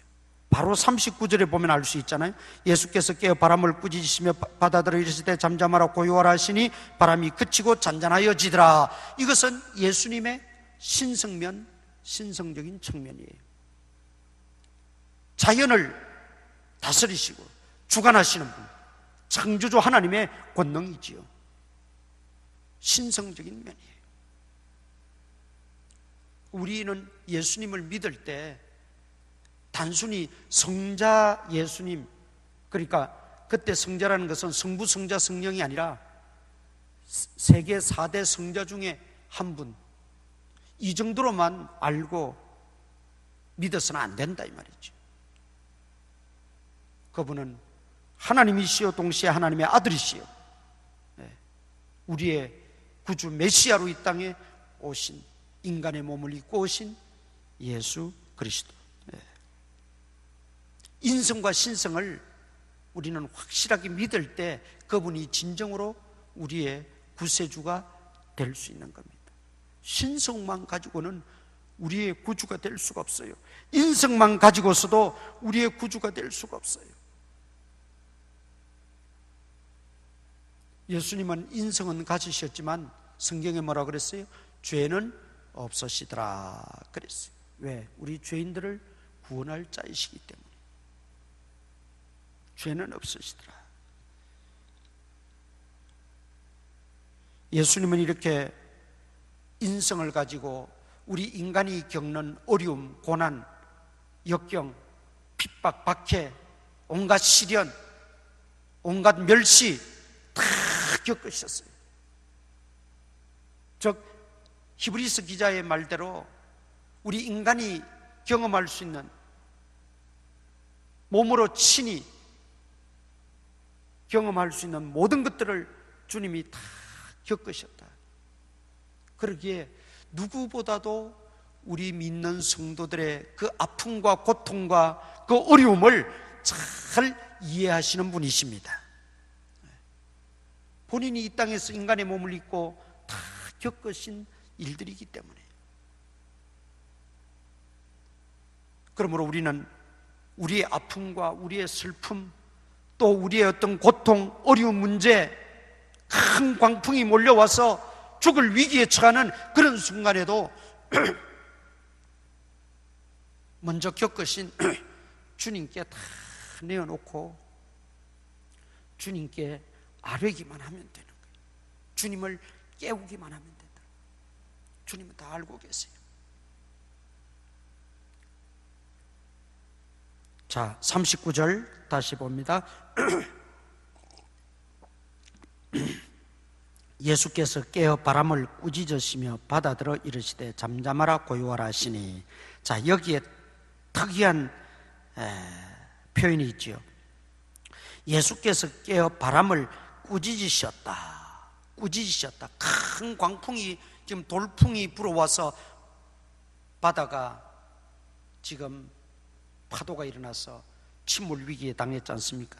바로 39절에 보면 알 수 있잖아요. 예수께서 깨어 바람을 꾸짖으시며 바다들어 이르시되 잠잠하라 고요하라 하시니 바람이 그치고 잔잔하여지더라. 이것은 예수님의 신성면, 신성적인 측면이에요. 자연을 다스리시고 주관하시는 분, 창조주 하나님의 권능이지요. 신성적인 면이에요. 우리는 예수님을 믿을 때 단순히 성자 예수님, 그러니까 그때 성자라는 것은 성부, 성자, 성령이 아니라 세계 4대 성자 중에 한 분, 이 정도로만 알고 믿어서는 안 된다 이 말이죠. 그분은 하나님이시요 동시에 하나님의 아들이시요 우리의 구주 메시아로 이 땅에 오신, 인간의 몸을 입고 오신 예수 그리스도. 인성과 신성을 우리는 확실하게 믿을 때 그분이 진정으로 우리의 구세주가 될 수 있는 겁니다. 신성만 가지고는 우리의 구주가 될 수가 없어요. 인성만 가지고서도 우리의 구주가 될 수가 없어요. 예수님은 인성은 가지셨지만 성경에 뭐라 그랬어요? 죄는 없으시더라 그랬어요. 왜? 우리 죄인들을 구원할 자이시기 때문에. 죄는 없으시더라. 예수님은 이렇게 인성을 가지고 우리 인간이 겪는 어려움, 고난, 역경, 핍박, 박해, 온갖 시련, 온갖 멸시 다 겪으셨어요. 즉 히브리서 기자의 말대로 우리 인간이 경험할 수 있는, 몸으로 친히 경험할 수 있는 모든 것들을 주님이 다 겪으셨다. 그러기에 누구보다도 우리 믿는 성도들의 그 아픔과 고통과 그 어려움을 잘 이해하시는 분이십니다. 본인이 이 땅에서 인간의 몸을 입고 다 겪으신 일들이기 때문에. 그러므로 우리는 우리의 아픔과 우리의 슬픔, 또 우리의 어떤 고통, 어려운 문제, 큰 광풍이 몰려와서 죽을 위기에 처하는 그런 순간에도 먼저 겪으신 주님께 다 내어놓고 주님께 아뢰기만 하면 되는 거예요. 주님을 깨우기만 하면 된다. 주님은 다 알고 계세요. 자, 39절 다시 봅니다. 예수께서 깨어 바람을 꾸짖으시며 바다들어 이르시되 잠잠하라 고요하라 하시니. 자, 여기에 특이한 표현이 있지요. 예수께서 깨어 바람을 꾸짖으셨다. 꾸짖으셨다. 큰 광풍이, 지금 돌풍이 불어와서 바다가 지금 파도가 일어나서 침몰 위기에 당했지 않습니까?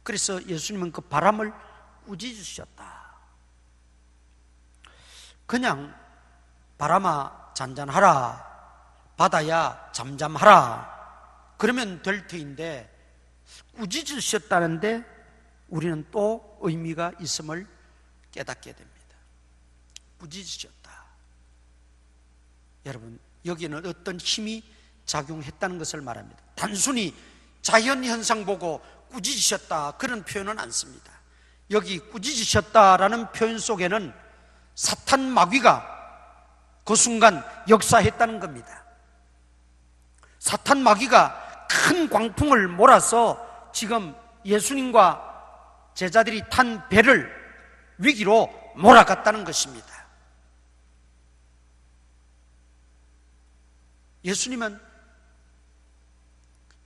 그래서 예수님은 그 바람을 꾸짖으셨다. 그냥 바람아 잔잔하라, 바다야 잠잠하라 그러면 될 터인데 꾸짖으셨다는데 우리는 또 의미가 있음을 깨닫게 됩니다. 꾸짖으셨다. 여러분, 여기는 어떤 힘이 작용했다는 것을 말합니다. 단순히 자연현상 보고 꾸짖으셨다 그런 표현은 안 씁니다. 여기 꾸짖으셨다라는 표현 속에는 사탄 마귀가 그 순간 역사했다는 겁니다. 사탄 마귀가 큰 광풍을 몰아서 지금 예수님과 제자들이 탄 배를 위기로 몰아갔다는 것입니다. 예수님은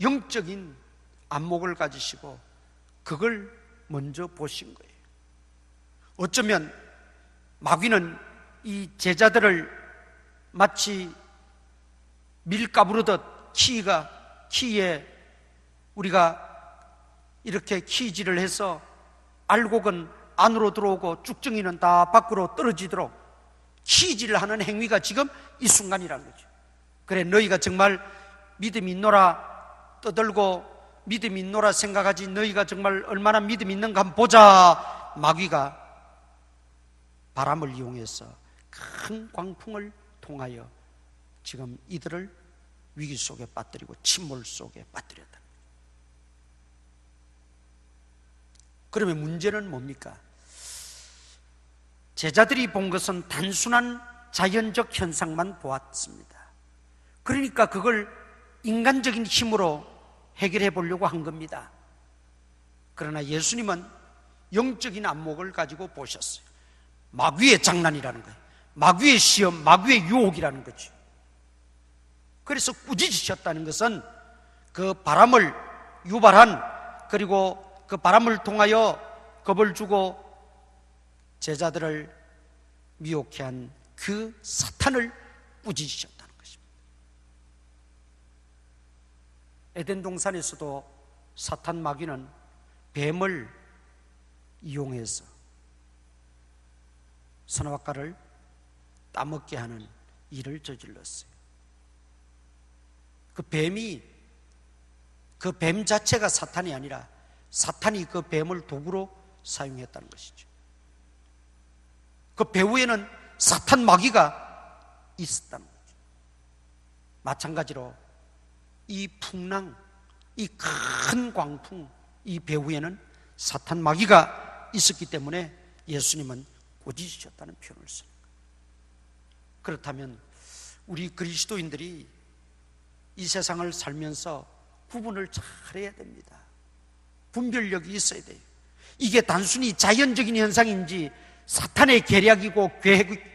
영적인 안목을 가지시고 그걸 먼저 보신 거예요. 어쩌면 마귀는 이 제자들을 마치 밀 까부르듯 키에 우리가 이렇게 키질을 해서 알곡은 안으로 들어오고 쭉정이는 다 밖으로 떨어지도록 치질을 하는 행위가 지금 이 순간이라는 거죠. 그래, 너희가 정말 믿음이 있노라 떠들고 믿음이 있노라 생각하지 너희가 정말 얼마나 믿음이 있는가 한번 보자. 마귀가 바람을 이용해서 큰 광풍을 통하여 지금 이들을 위기 속에 빠뜨리고 침몰 속에 빠뜨렸다. 그러면 문제는 뭡니까? 제자들이 본 것은 단순한 자연적 현상만 보았습니다. 그러니까 그걸 인간적인 힘으로 해결해 보려고 한 겁니다. 그러나 예수님은 영적인 안목을 가지고 보셨어요. 마귀의 장난이라는 거예요. 마귀의 시험, 마귀의 유혹이라는 거죠. 그래서 꾸짖으셨다는 것은 그 바람을 유발한, 그리고 그 바람을 통하여 겁을 주고 제자들을 미혹해 한 그 사탄을 꾸짖으셨다는 것입니다. 에덴 동산에서도 사탄 마귀는 뱀을 이용해서 선악과를 따먹게 하는 일을 저질렀어요. 그 뱀 자체가 사탄이 아니라 사탄이 그 뱀을 도구로 사용했다는 것이죠. 그 배후에는 사탄 마귀가 있었다는 거죠. 마찬가지로 이 풍랑, 이 큰 광풍, 이 배후에는 사탄 마귀가 있었기 때문에 예수님은 꾸짖으셨다는 표현을 써요. 그렇다면 우리 그리스도인들이 이 세상을 살면서 구분을 잘해야 됩니다. 분별력이 있어야 돼요. 이게 단순히 자연적인 현상인지 사탄의 계략이고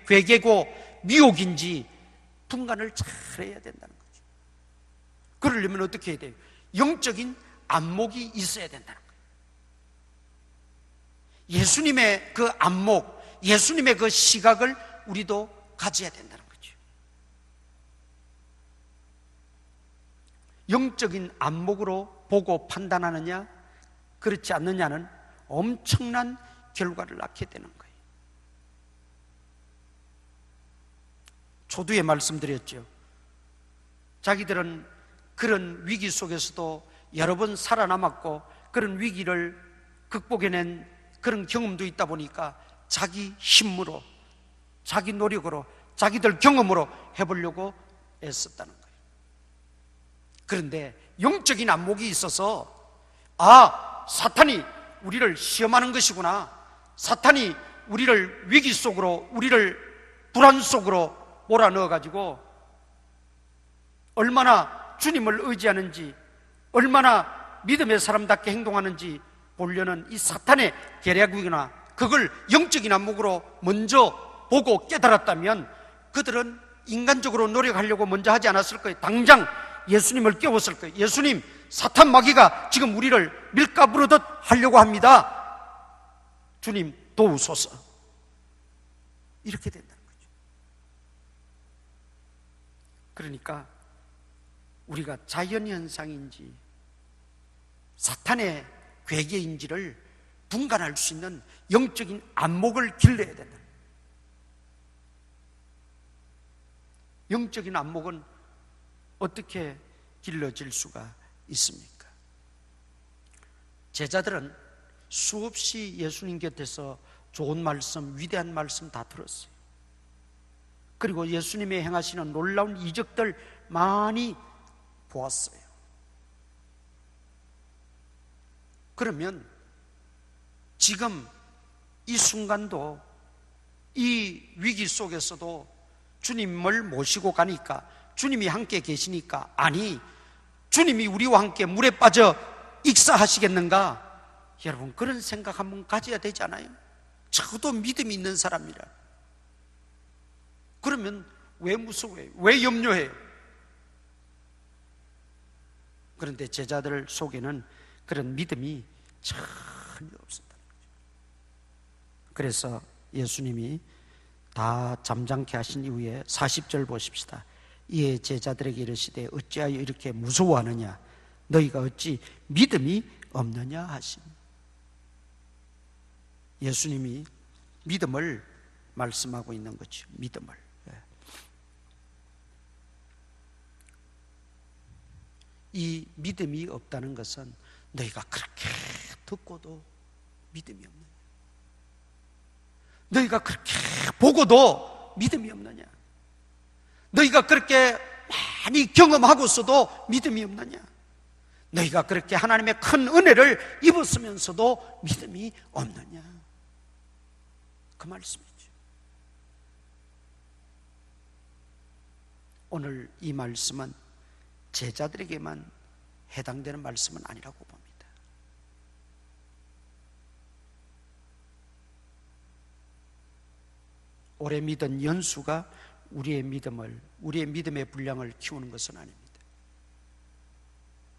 괴계고 미혹인지 분간을 잘해야 된다는 거죠. 그러려면 어떻게 해야 돼요? 영적인 안목이 있어야 된다는 거예요. 예수님의 그 안목, 예수님의 그 시각을 우리도 가져야 된다는 거죠. 영적인 안목으로 보고 판단하느냐 그렇지 않느냐는 엄청난 결과를 낳게 되는 거예요. 초두에 말씀드렸죠. 자기들은 그런 위기 속에서도 여러 번 살아남았고 그런 위기를 극복해낸 그런 경험도 있다 보니까 자기 힘으로, 자기 노력으로, 자기들 경험으로 해보려고 애썼다는 거예요. 그런데 영적인 안목이 있어서 사탄이 우리를 시험하는 것이구나, 사탄이 우리를 위기 속으로, 우리를 불안 속으로 몰아넣어가지고 얼마나 주님을 의지하는지, 얼마나 믿음의 사람답게 행동하는지 보려는 이 사탄의 계략이구나, 그걸 영적인 안목으로 먼저 보고 깨달았다면 그들은 인간적으로 노력하려고 먼저 하지 않았을 거예요. 당장 예수님을 깨웠을 거예요. 예수님, 사탄 마귀가 지금 우리를 밀가부르듯 하려고 합니다. 주님 도우소서. 이렇게 된다는 거죠. 그러니까 우리가 자연현상인지 사탄의 괴계인지를 분간할 수 있는 영적인 안목을 길러야 된다. 영적인 안목은 어떻게 길러질 수가 있습니까? 제자들은 수없이 예수님 곁에서 좋은 말씀, 위대한 말씀 다 들었어요. 그리고 예수님의 행하시는 놀라운 이적들 많이 보았어요. 그러면 지금 이 순간도, 이 위기 속에서도 주님을 모시고 가니까, 주님이 함께 계시니까, 아니 주님이 우리와 함께 물에 빠져 익사하시겠는가? 여러분, 그런 생각 한번 가져야 되지 않아요? 저도 믿음이 있는 사람이라. 그러면 왜 무서워해요? 왜 염려해요? 그런데 제자들 속에는 그런 믿음이 전혀 없었다는 거죠. 그래서 예수님이 다 잠잠케 하신 이후에 40절 보십시다. 이에 제자들에게 이르시되 어찌하여 이렇게 무서워하느냐? 너희가 어찌 믿음이 없느냐 하시니. 예수님이 믿음을 말씀하고 있는 거죠. 믿음을. 이 믿음이 없다는 것은 너희가 그렇게 듣고도 믿음이 없느냐, 너희가 그렇게 보고도 믿음이 없느냐, 너희가 그렇게 많이 경험하고서도 믿음이 없느냐, 너희가 그렇게 하나님의 큰 은혜를 입었으면서도 믿음이 없느냐, 그 말씀이죠. 오늘 이 말씀은 제자들에게만 해당되는 말씀은 아니라고 봅니다. 오래 믿은 연수가 우리의 믿음의 분량을 키우는 것은 아닙니다.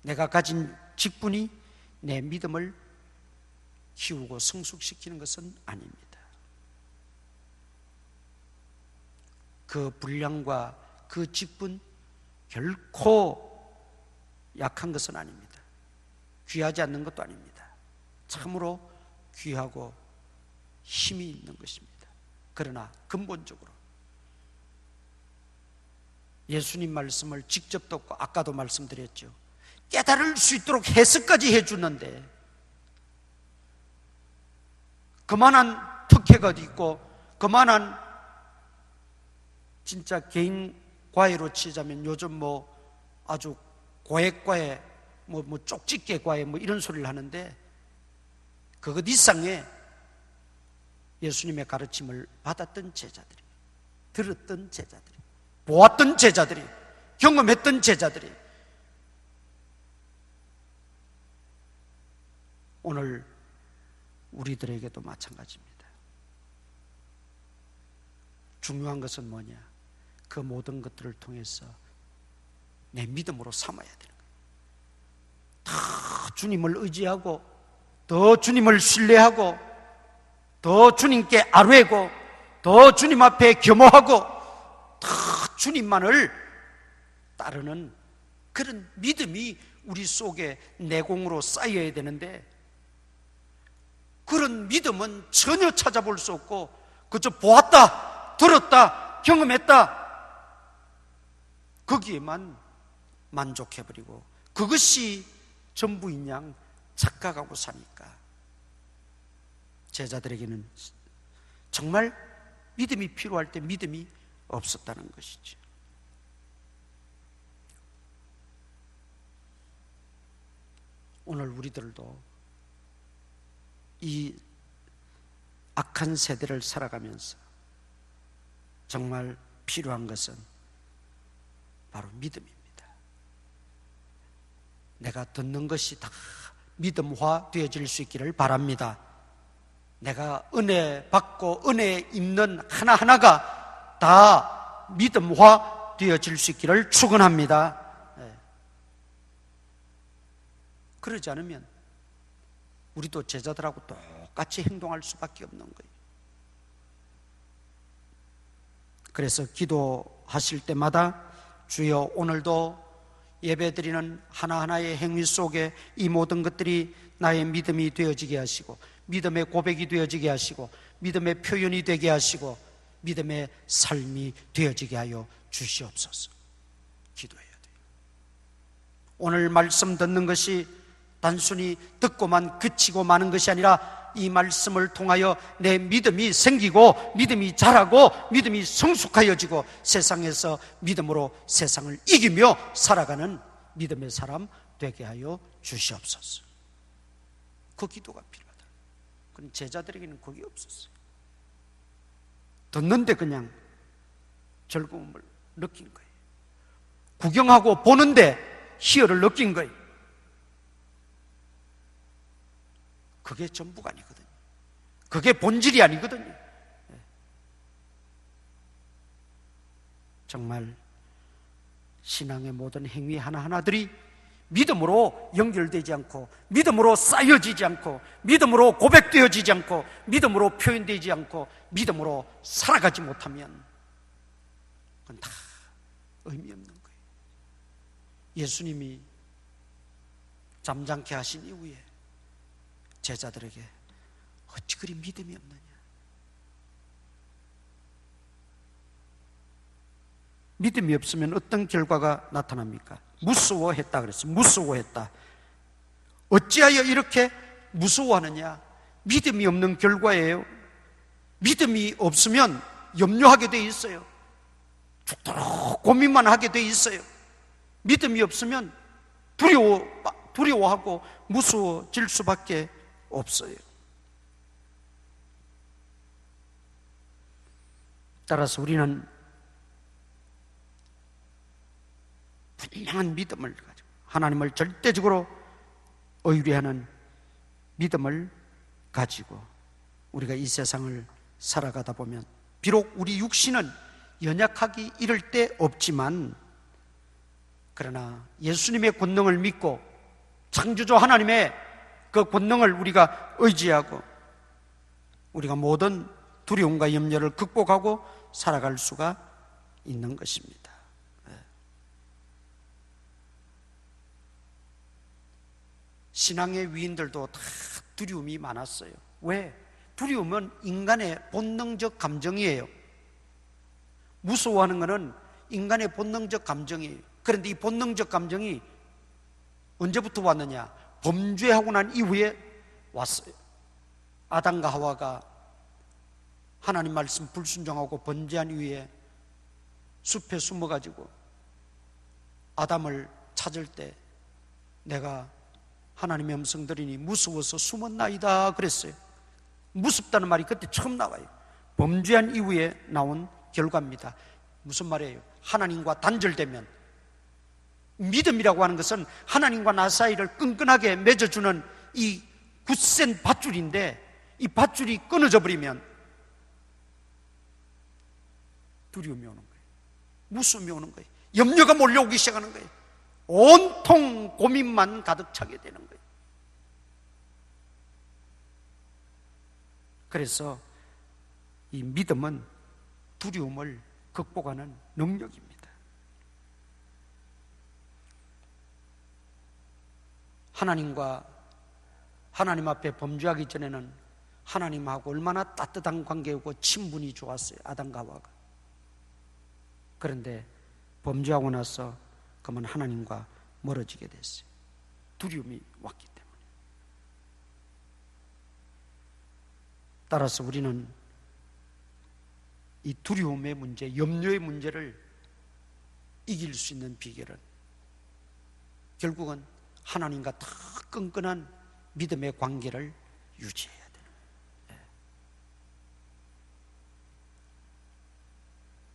내가 가진 직분이 내 믿음을 키우고 성숙시키는 것은 아닙니다. 그 분량과 그 직분 결코 약한 것은 아닙니다. 귀하지 않는 것도 아닙니다. 참으로 귀하고 힘이 있는 것입니다. 그러나 근본적으로 예수님 말씀을 직접 듣고 아까도 말씀드렸죠. 깨달을 수 있도록 해석까지 해주는데 그만한 특혜가 어디 있고, 그만한 진짜 개인 과외로 치자면 요즘 아주 고액과외, 쪽집게 과외 이런 소리를 하는데, 그것 이상의 예수님의 가르침을 받았던 제자들이, 들었던 제자들이, 보았던 제자들이, 경험했던 제자들이 오늘 우리들에게도 마찬가지입니다. 중요한 것은 뭐냐? 그 모든 것들을 통해서 내 믿음으로 삼아야 되는 거예요. 더 주님을 의지하고, 더 주님을 신뢰하고, 더 주님께 아뢰고, 더 주님 앞에 겸허하고, 더 주님만을 따르는 그런 믿음이 우리 속에 내공으로 쌓여야 되는데, 그런 믿음은 전혀 찾아볼 수 없고 그저 보았다, 들었다, 경험했다, 거기에만 만족해버리고 그것이 전부인 양 착각하고 사니까 제자들에게는 정말 믿음이 필요할 때 믿음이 없었다는 것이죠. 오늘 우리들도 이 악한 세대를 살아가면서 정말 필요한 것은 바로 믿음입니다. 내가 듣는 것이 다 믿음화 되어질 수 있기를 바랍니다. 내가 은혜 받고 은혜 입는 하나하나가 다 믿음화 되어질 수 있기를 축원합니다. 그러지 않으면 우리도 제자들하고 똑같이 행동할 수밖에 없는 거예요. 그래서 기도하실 때마다 주여 오늘도 예배드리는 하나하나의 행위 속에 이 모든 것들이 나의 믿음이 되어지게 하시고, 믿음의 고백이 되어지게 하시고, 믿음의 표현이 되게 하시고, 믿음의 삶이 되어지게 하여 주시옵소서. 기도해야 돼요. 오늘 말씀 듣는 것이 단순히 듣고만 그치고 마는 것이 아니라 이 말씀을 통하여 내 믿음이 생기고, 믿음이 자라고, 믿음이 성숙하여지고, 세상에서 믿음으로 세상을 이기며 살아가는 믿음의 사람 되게 하여 주시옵소서. 그 기도가 필요하다. 그럼 제자들에게는 그게 없었어요. 듣는데 그냥 즐거움을 느낀 거예요. 구경하고 보는데 희열을 느낀 거예요. 그게 전부가 아니거든요. 그게 본질이 아니거든요. 정말 신앙의 모든 행위 하나하나들이 믿음으로 연결되지 않고, 믿음으로 쌓여지지 않고, 믿음으로 고백되어지지 않고, 믿음으로 표현되지 않고, 믿음으로 살아가지 못하면 그건 다 의미 없는 거예요. 예수님이 잠잠케 하신 이후에 제자들에게 어찌 그리 믿음이 없느냐? 믿음이 없으면 어떤 결과가 나타납니까? 무서워했다 그랬어요. 무서워했다. 어찌하여 이렇게 무서워하느냐? 믿음이 없는 결과예요. 믿음이 없으면 염려하게 돼 있어요. 죽도록 고민만 하게 돼 있어요. 믿음이 없으면 두려워하고 무서워질 수밖에 없어요. 따라서 우리는 분명한 믿음을 가지고 하나님을 절대적으로 의뢰하는 믿음을 가지고 우리가 이 세상을 살아가다 보면 비록 우리 육신은 연약하기 이를 데 없지만 그러나 예수님의 권능을 믿고 창조주 하나님의 그 권능을 우리가 의지하고 우리가 모든 두려움과 염려를 극복하고 살아갈 수가 있는 것입니다. 신앙의 위인들도 다 두려움이 많았어요. 왜? 두려움은 인간의 본능적 감정이에요. 무서워하는 것은 인간의 본능적 감정이에요. 그런데 이 본능적 감정이 언제부터 왔느냐? 범죄하고 난 이후에 왔어요. 아담과 하와가 하나님 말씀 불순종하고 범죄한 이후에 숲에 숨어가지고 아담을 찾을 때 내가 하나님의 음성 들으니 무서워서 숨었나이다 그랬어요. 무섭다는 말이 그때 처음 나와요. 범죄한 이후에 나온 결과입니다. 무슨 말이에요? 하나님과 단절되면, 믿음이라고 하는 것은 하나님과 나 사이를 끈끈하게 맺어주는 이 굳센 밧줄인데 이 밧줄이 끊어져 버리면 두려움이 오는 거예요. 무서움이 오는 거예요. 염려가 몰려오기 시작하는 거예요. 온통 고민만 가득 차게 되는 거예요. 그래서 이 믿음은 두려움을 극복하는 능력입니다. 하나님 앞에 범죄하기 전에는 하나님하고 얼마나 따뜻한 관계고 친분이 좋았어요. 아담과 하와가. 그런데 범죄하고 나서 그러면 하나님과 멀어지게 됐어요. 두려움이 왔기 때문에. 따라서 우리는 이 두려움의 문제, 염려의 문제를 이길 수 있는 비결은 결국은 하나님과 더 끈끈한 믿음의 관계를 유지해야 되는 거예요.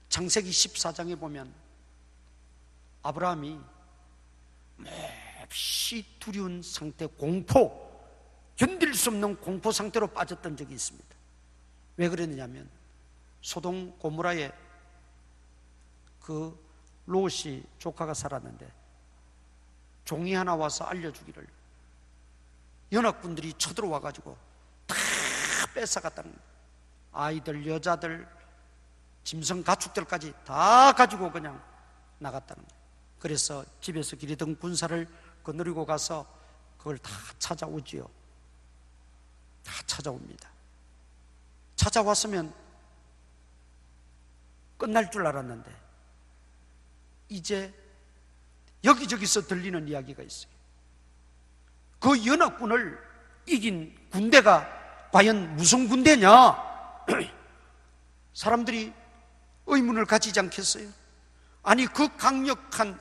창세기 14장에 보면 아브라함이 몹시 두려운 상태, 견딜 수 없는 공포 상태로 빠졌던 적이 있습니다. 왜 그랬느냐면 소돔 고모라에 그 롯이 조카가 살았는데 종이 하나 와서 알려주기를 연합군들이 쳐들어와 가지고 다 뺏어갔다는 거예요. 아이들, 여자들, 짐승 가축들까지 다 가지고 그냥 나갔다는 거예요. 그래서 집에서 기르던 군사를 거느리고 가서 그걸 다 찾아오지요. 다 찾아옵니다. 찾아왔으면 끝날 줄 알았는데 이제 여기저기서 들리는 이야기가 있어요. 그 연합군을 이긴 군대가 과연 무슨 군대냐? 사람들이 의문을 가지지 않겠어요? 아니 그 강력한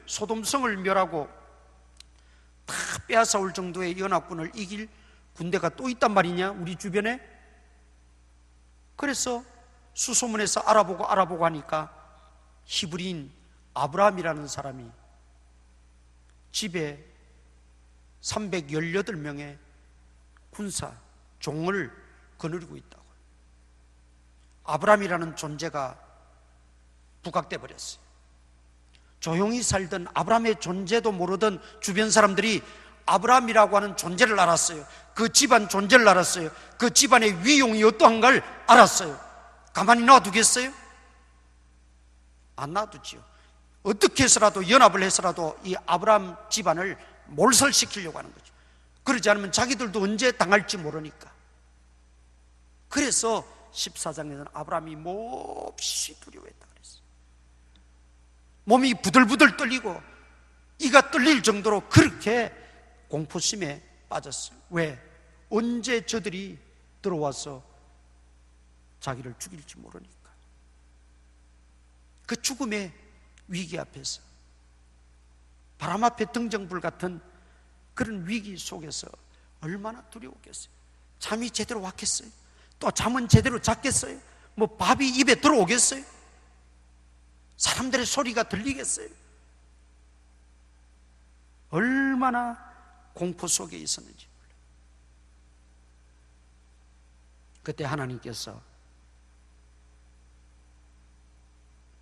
소돔성을 멸하고 다 빼앗아올 정도의 연합군을 이길 군대가 또 있단 말이냐? 우리 주변에? 그래서 수소문에서 알아보고 하니까 히브리인 아브라함이라는 사람이 집에 318명의 군사, 종을 거느리고 있다고. 아브라함이라는 존재가 부각돼 버렸어요. 조용히 살던 아브라함의 존재도 모르던 주변 사람들이 아브라함이라고 하는 존재를 알았어요. 그 집안 존재를 알았어요. 그 집안의 위용이 어떠한 걸 알았어요. 가만히 놔두겠어요? 안 놔두지요. 어떻게 해서라도 연합을 해서라도 이 아브라함 집안을 몰살시키려고 하는 거죠. 그러지 않으면 자기들도 언제 당할지 모르니까. 그래서 14장에서는 아브라함이 몹시 두려워했다 그랬어요. 몸이 부들부들 떨리고 이가 떨릴 정도로 그렇게 공포심에 빠졌어요. 왜? 언제 저들이 들어와서 자기를 죽일지 모르니까. 그 죽음의 위기 앞에서, 바람 앞에 등정불 같은 그런 위기 속에서 얼마나 두려웠겠어요. 잠이 제대로 왔겠어요? 또 잠은 제대로 잤겠어요? 뭐 밥이 입에 들어오겠어요? 사람들의 소리가 들리겠어요? 얼마나 공포 속에 있었는지 몰라요. 그때 하나님께서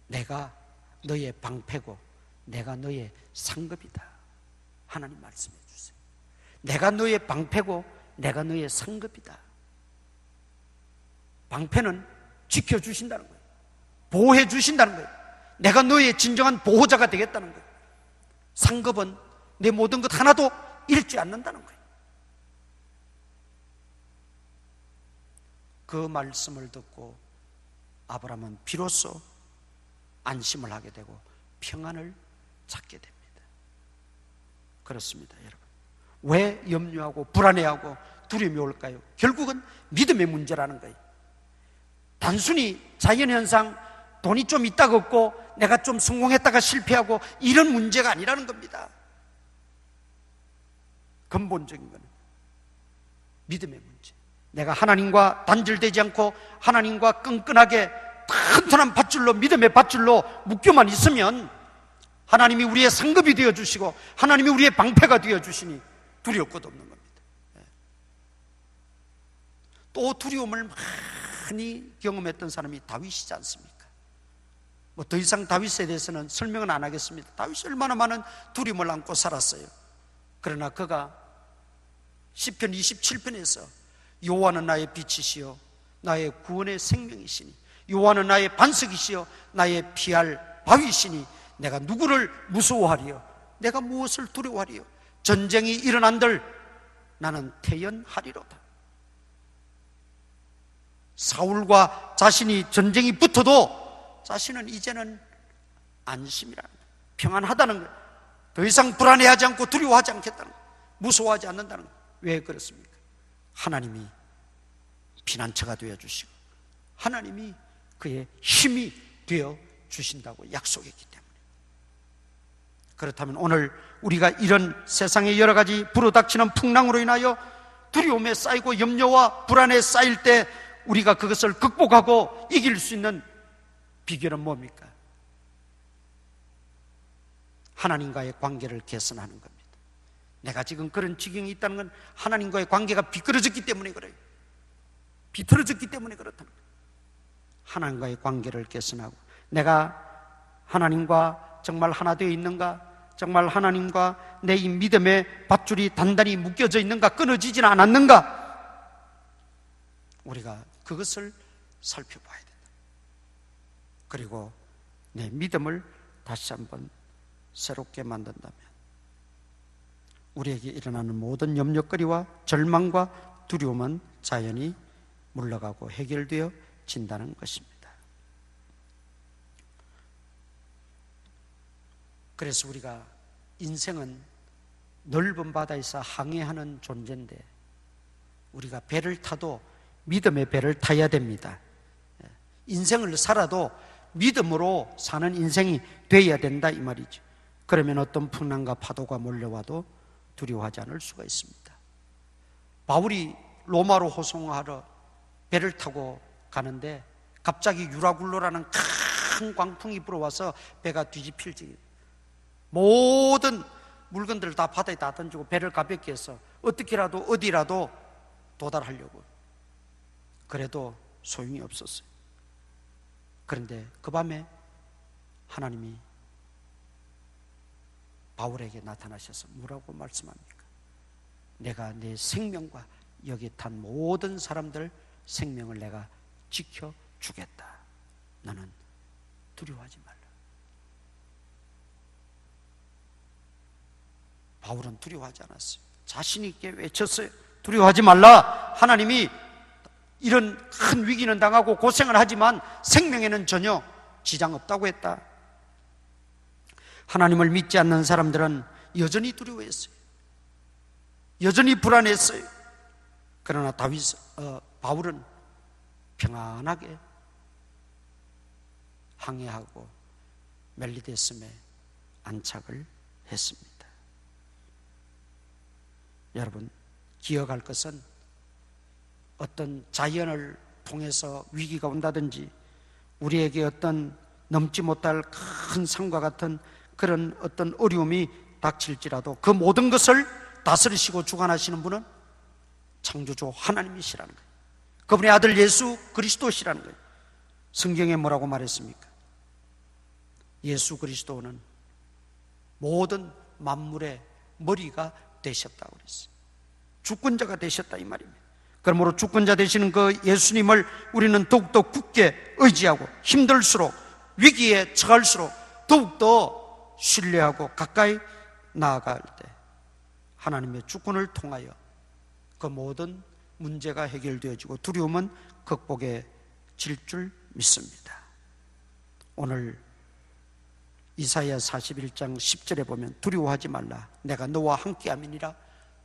내가 너의 방패고 내가 너의 상급이다, 하나님 말씀해 주세요. 내가 너의 방패고 내가 너의 상급이다. 방패는 지켜주신다는 거예요. 보호해 주신다는 거예요. 내가 너의 진정한 보호자가 되겠다는 거예요. 상급은 내 모든 것 하나도 잃지 않는다는 거예요. 그 말씀을 듣고 아브라함은 비로소 안심을 하게 되고 평안을 찾게 됩니다. 그렇습니다, 여러분. 왜 염려하고 불안해하고 두려움이 올까요? 결국은 믿음의 문제라는 거예요. 단순히 자연현상, 돈이 좀 있다가 없고 내가 좀 성공했다가 실패하고 이런 문제가 아니라는 겁니다. 근본적인 거는 믿음의 문제. 내가 하나님과 단절되지 않고 하나님과 끈끈하게 튼튼한 밧줄로, 믿음의 밧줄로 묶여만 있으면 하나님이 우리의 상급이 되어주시고 하나님이 우리의 방패가 되어주시니 두려울 것 없는 겁니다. 또 두려움을 많이 경험했던 사람이 다윗이지 않습니까? 뭐 더 이상 다윗에 대해서는 설명은 안 하겠습니다. 다윗이 얼마나 많은 두려움을 안고 살았어요. 그러나 그가 시편 27편에서 여호와는 나의 빛이시요 나의 구원의 생명이시니 여호와는 나의 반석이시요 나의 피할 바위시니 내가 누구를 무서워하리요? 내가 무엇을 두려워하리요? 전쟁이 일어난들 나는 태연하리로다. 사울과 자신이 전쟁이 붙어도 자신은 이제는 안심이라는 거예요. 평안하다는 거예요. 더 이상 불안해하지 않고 두려워하지 않겠다는 거예요. 무서워하지 않는다는 거예요. 왜 그렇습니까? 하나님이 피난처가 되어주시고 하나님이 그의 힘이 되어주신다고 약속했기 때문에. 그렇다면 오늘 우리가 이런 세상의 여러 가지 불어닥치는 풍랑으로 인하여 두려움에 쌓이고 염려와 불안에 쌓일 때 우리가 그것을 극복하고 이길 수 있는 비결은 뭡니까? 하나님과의 관계를 개선하는 겁니다. 내가 지금 그런 지경이 있다는 건 하나님과의 관계가 비틀어졌기 때문에 그래요. 비틀어졌기 때문에 그렇다는 거예요. 하나님과의 관계를 개선하고 내가 하나님과 정말 하나 되어 있는가? 정말 하나님과 내 이 믿음의 밧줄이 단단히 묶여져 있는가? 끊어지지는 않았는가? 우리가 그것을 살펴봐야 된다. 그리고 내 믿음을 다시 한번 새롭게 만든다면 우리에게 일어나는 모든 염려거리와 절망과 두려움은 자연히 물러가고 해결되어 진다는 것입니다. 그래서 우리가 인생은 넓은 바다에서 항해하는 존재인데 우리가 배를 타도 믿음의 배를 타야 됩니다. 인생을 살아도 믿음으로 사는 인생이 되어야 된다 이 말이죠. 그러면 어떤 풍랑과 파도가 몰려와도 두려워하지 않을 수가 있습니다. 바울이 로마로 호송하러 배를 타고 가는데 갑자기 유라굴로라는 큰 광풍이 불어와서 배가 뒤집힐 지경, 모든 물건들을 다 바다에 다 던지고 배를 가볍게 해서 어떻게라도 어디라도 도달하려고. 그래도 소용이 없었어요. 그런데 그 밤에 하나님이 바울에게 나타나셔서 뭐라고 말씀합니까? 내가 내 생명과 여기 탄 모든 사람들 생명을 내가 지켜주겠다. 너는 두려워하지 말라. 바울은 두려워하지 않았어요. 자신 있게 외쳤어요. 두려워하지 말라. 하나님이 이런 큰 위기는 당하고 고생을 하지만 생명에는 전혀 지장 없다고 했다. 하나님을 믿지 않는 사람들은 여전히 두려워했어요. 여전히 불안했어요. 그러나 바울은 평안하게 항해하고 멜리데섬에 안착을 했습니다. 여러분, 기억할 것은 어떤 자연을 통해서 위기가 온다든지 우리에게 어떤 넘지 못할 큰 산과 같은 그런 어떤 어려움이 닥칠지라도 그 모든 것을 다스리시고 주관하시는 분은 창조주 하나님이시라는 거예요. 그분의 아들 예수 그리스도시라는 거예요. 성경에 뭐라고 말했습니까? 예수 그리스도는 모든 만물의 머리가 되셨다고 그랬어요. 주권자가 되셨다 이 말입니다. 그러므로 주권자 되시는 그 예수님을 우리는 더욱더 굳게 의지하고 힘들수록 위기에 처할수록 더욱더 신뢰하고 가까이 나아갈 때 하나님의 주권을 통하여 그 모든 문제가 해결되어지고 두려움은 극복해질 줄 믿습니다. 오늘 이사야 41장 10절에 보면 두려워하지 말라 내가 너와 함께함이니라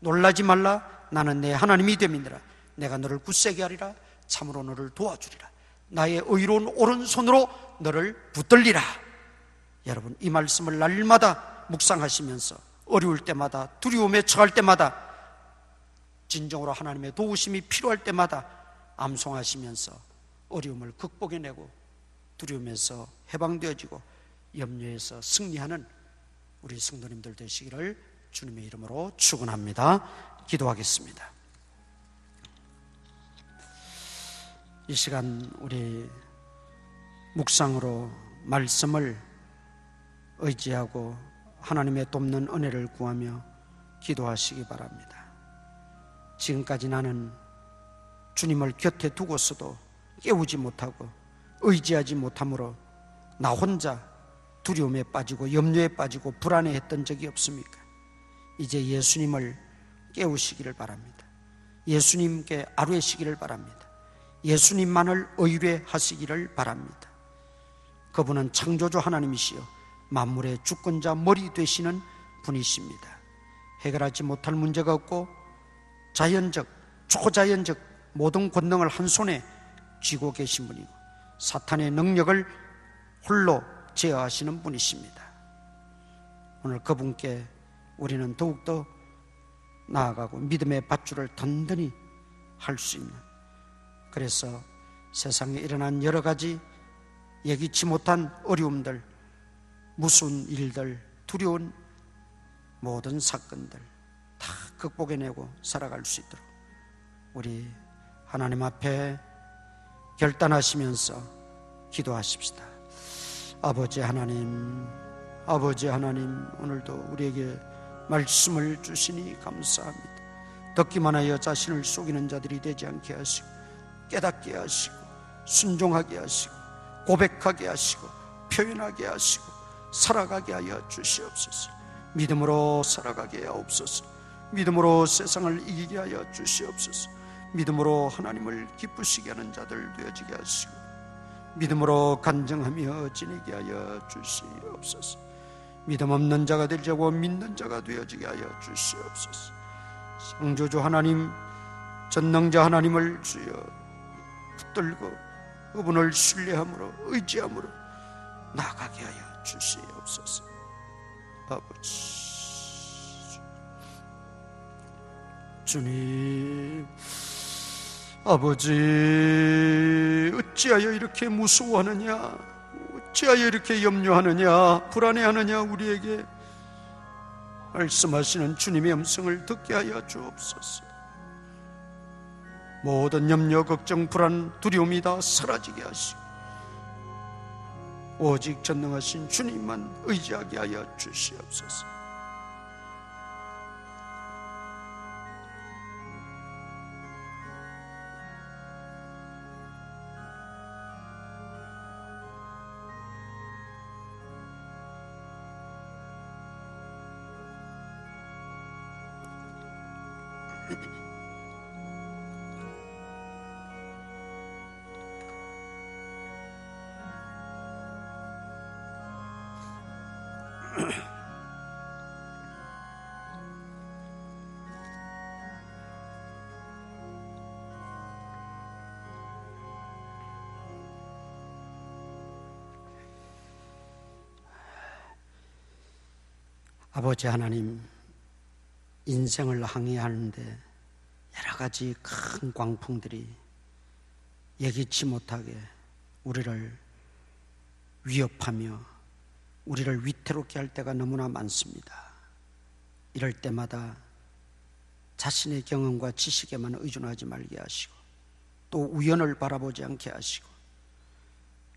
놀라지 말라 나는 내 하나님이 됨이니라 내가 너를 굳세게 하리라 참으로 너를 도와주리라 나의 의로운 오른손으로 너를 붙들리라. 여러분, 이 말씀을 날마다 묵상하시면서 어려울 때마다 두려움에 처할 때마다 진정으로 하나님의 도우심이 필요할 때마다 암송하시면서 어려움을 극복해내고 두려움에서 해방되어지고 염려에서 승리하는 우리 성도님들 되시기를 주님의 이름으로 축원합니다. 기도하겠습니다. 이 시간 우리 묵상으로 말씀을 의지하고 하나님의 돕는 은혜를 구하며 기도하시기 바랍니다. 지금까지 나는 주님을 곁에 두고서도 깨우지 못하고 의지하지 못함으로 나 혼자 두려움에 빠지고 염려에 빠지고 불안해했던 적이 없습니까? 이제 예수님을 깨우시기를 바랍니다. 예수님께 아뢰시기를 바랍니다. 예수님만을 의뢰하시기를 바랍니다. 그분은 창조주 하나님이시여 만물의 주권자 머리 되시는 분이십니다. 해결하지 못할 문제가 없고 자연적, 초자연적 모든 권능을 한 손에 쥐고 계신 분이고 사탄의 능력을 홀로 제어하시는 분이십니다. 오늘 그분께 우리는 더욱더 나아가고 믿음의 밧줄을 든든히 할 수 있는, 그래서 세상에 일어난 여러 가지 예기치 못한 어려움들, 무서운 일들, 두려운 모든 사건들 다 극복해내고 살아갈 수 있도록 우리 하나님 앞에 결단하시면서 기도하십시다. 아버지 하나님, 아버지 하나님, 오늘도 우리에게 말씀을 주시니 감사합니다. 듣기만 하여 자신을 속이는 자들이 되지 않게 하시고 깨닫게 하시고 순종하게 하시고 고백하게 하시고 표현하게 하시고 살아가게 하여 주시옵소서. 믿음으로 살아가게 하옵소서. 믿음으로 세상을 이기게 하여 주시옵소서. 믿음으로 하나님을 기쁘시게 하는 자들 되어지게 하시고 믿음으로 간증하며 지내게 하여 주시옵소서. 믿음 없는 자가 되지 않고 믿는 자가 되어지게 하여 주시옵소서. 창조주 하나님, 전능자 하나님을 주여 붙들고 그분을 신뢰함으로 의지함으로 나아가게 하여 주시옵소서. 아버지 주님, 아버지 어찌하여 이렇게 무서워하느냐, 어찌하여 이렇게 염려하느냐, 불안해하느냐, 우리에게 말씀하시는 주님의 음성을 듣게 하여 주옵소서. 모든 염려, 걱정, 불안, 두려움이 다 사라지게 하시고 오직 전능하신 주님만 의지하게 하여 주시옵소서. 아버지 하나님, 인생을 항해하는데 여러 가지 큰 광풍들이 예기치 못하게 우리를 위협하며 우리를 위태롭게 할 때가 너무나 많습니다. 이럴 때마다 자신의 경험과 지식에만 의존하지 말게 하시고 또 우연을 바라보지 않게 하시고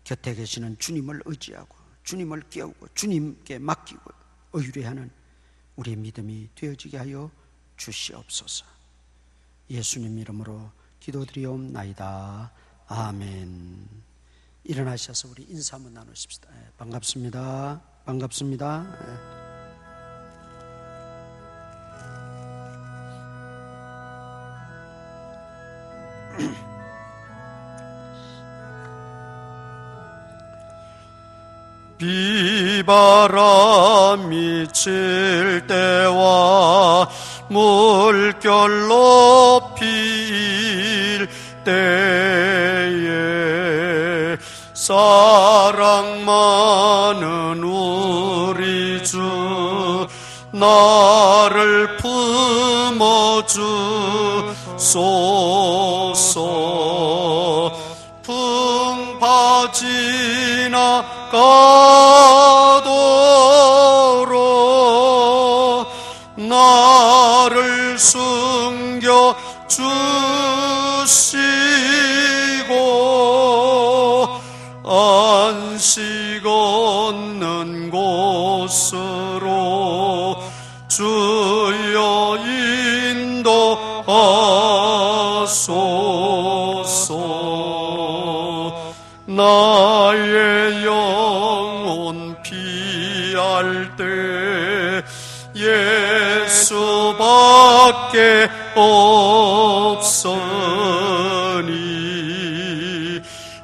곁에 계시는 주님을 의지하고 주님을 깨우고 주님께 맡기고 의뢰하는 우리의 믿음이 되어지게 하여 주시옵소서. 예수님 이름으로 기도드리옵나이다. 아멘. 일어나셔서 우리 인사 한번 나누십시다. 반갑습니다. 반갑습니다. 비바람이 칠 때와 물결 높일 때에 사랑 많은 우리 주 나를 품어주소서. 풍파지나 가도록 나를 숨겨 주시고 안식 얻는 곳으로 주여 인도하소서. 나의 영혼 피할 때 예수밖에 없으니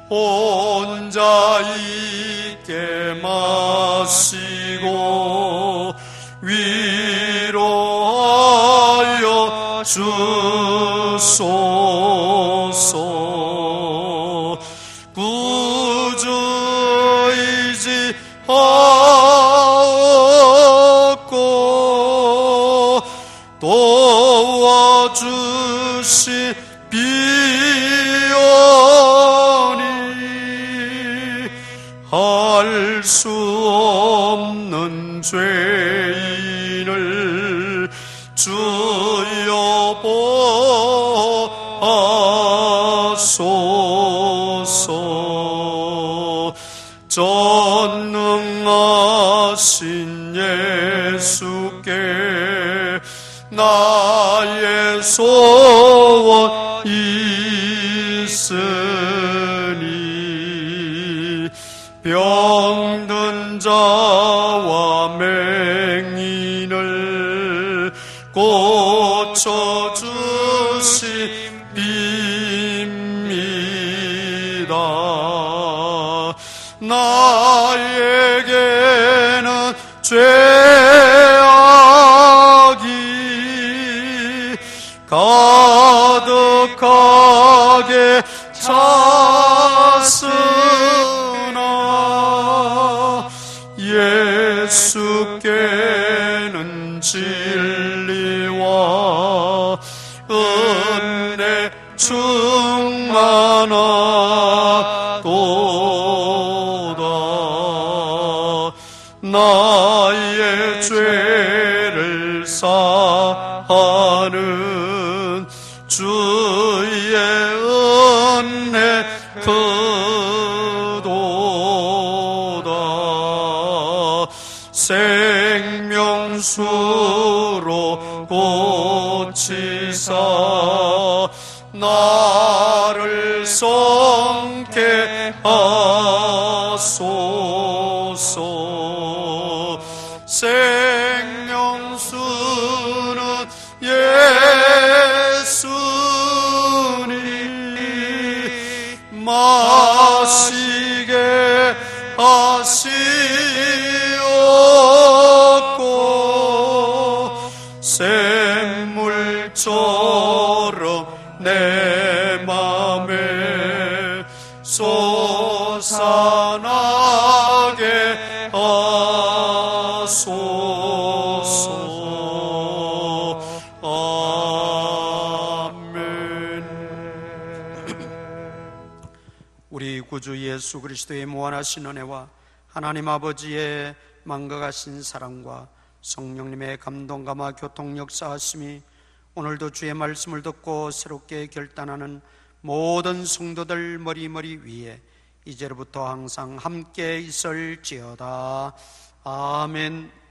혼자 있게 마시고 위로하여 주소서. 구주이지 하옵고 도와주시 비오니 할 수 없는 죄인을 주여 보아소서. 전능하신 예수께 나의 소원 있으니 병든 자와 맹인을 고쳐주십니다. 나에게는 죄악이 가득하게 찼으나 예수께는 진리와 은혜 충만하도다. 나의 죄를 사하는 주의 은혜 크도다. 생명수로 고치사 나를 성케 하소서. 생명수는 예수님 마시게 하시오. 하소서. 아멘. 우리 구주 예수 그리스도의 무한하신 은혜와 하나님 아버지의 만각하신 사랑과 성령님의 감동감화 교통 역사하심이 오늘도 주의 말씀을 듣고 새롭게 결단하는 모든 성도들 머리머리 위에 이제로부터 항상 함께 있을지어다. 아멘.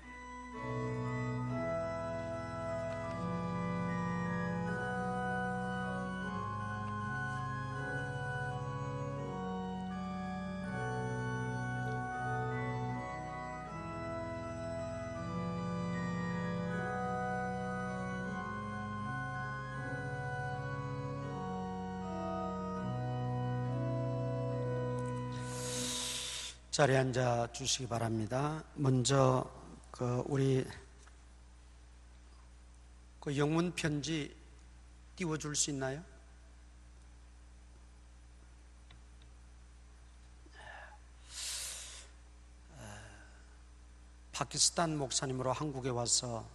자리에 앉아 주시기 바랍니다. 먼저 우리 영문 편지 띄워줄 수 있나요? 파키스탄 목사님으로 한국에 와서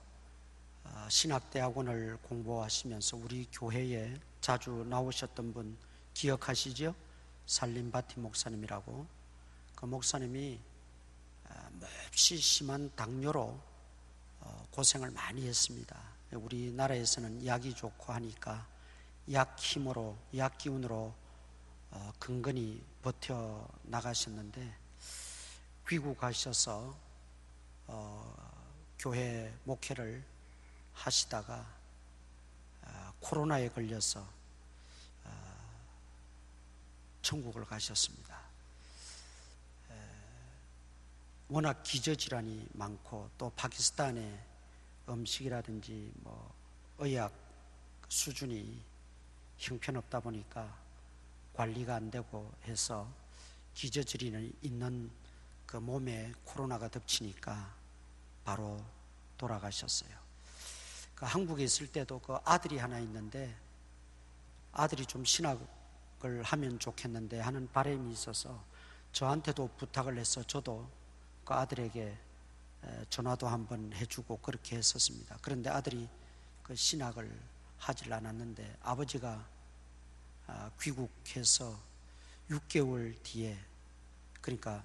신학대학원을 공부하시면서 우리 교회에 자주 나오셨던 분 기억하시죠? 살림바티 목사님이라고. 그 목사님이 몹시 심한 당뇨로 고생을 많이 했습니다. 우리나라에서는 약이 좋고 하니까 약 힘으로, 약 기운으로 근근히 버텨 나가셨는데 귀국하셔서 교회 목회를 하시다가 코로나에 걸려서 천국을 가셨습니다. 워낙 기저질환이 많고 또 파키스탄의 음식이라든지 의학 수준이 형편없다 보니까 관리가 안 되고 해서 기저질환이 있는 그 몸에 코로나가 덮치니까 바로 돌아가셨어요. 그 한국에 있을 때도 그 아들이 하나 있는데 아들이 좀 신학을 하면 좋겠는데 하는 바람이 있어서 저한테도 부탁을 해서 저도 그 아들에게 전화도 한번 해주고 그렇게 했었습니다. 그런데 아들이 그 신학을 하질 않았는데 아버지가 귀국해서 6개월 뒤에 그러니까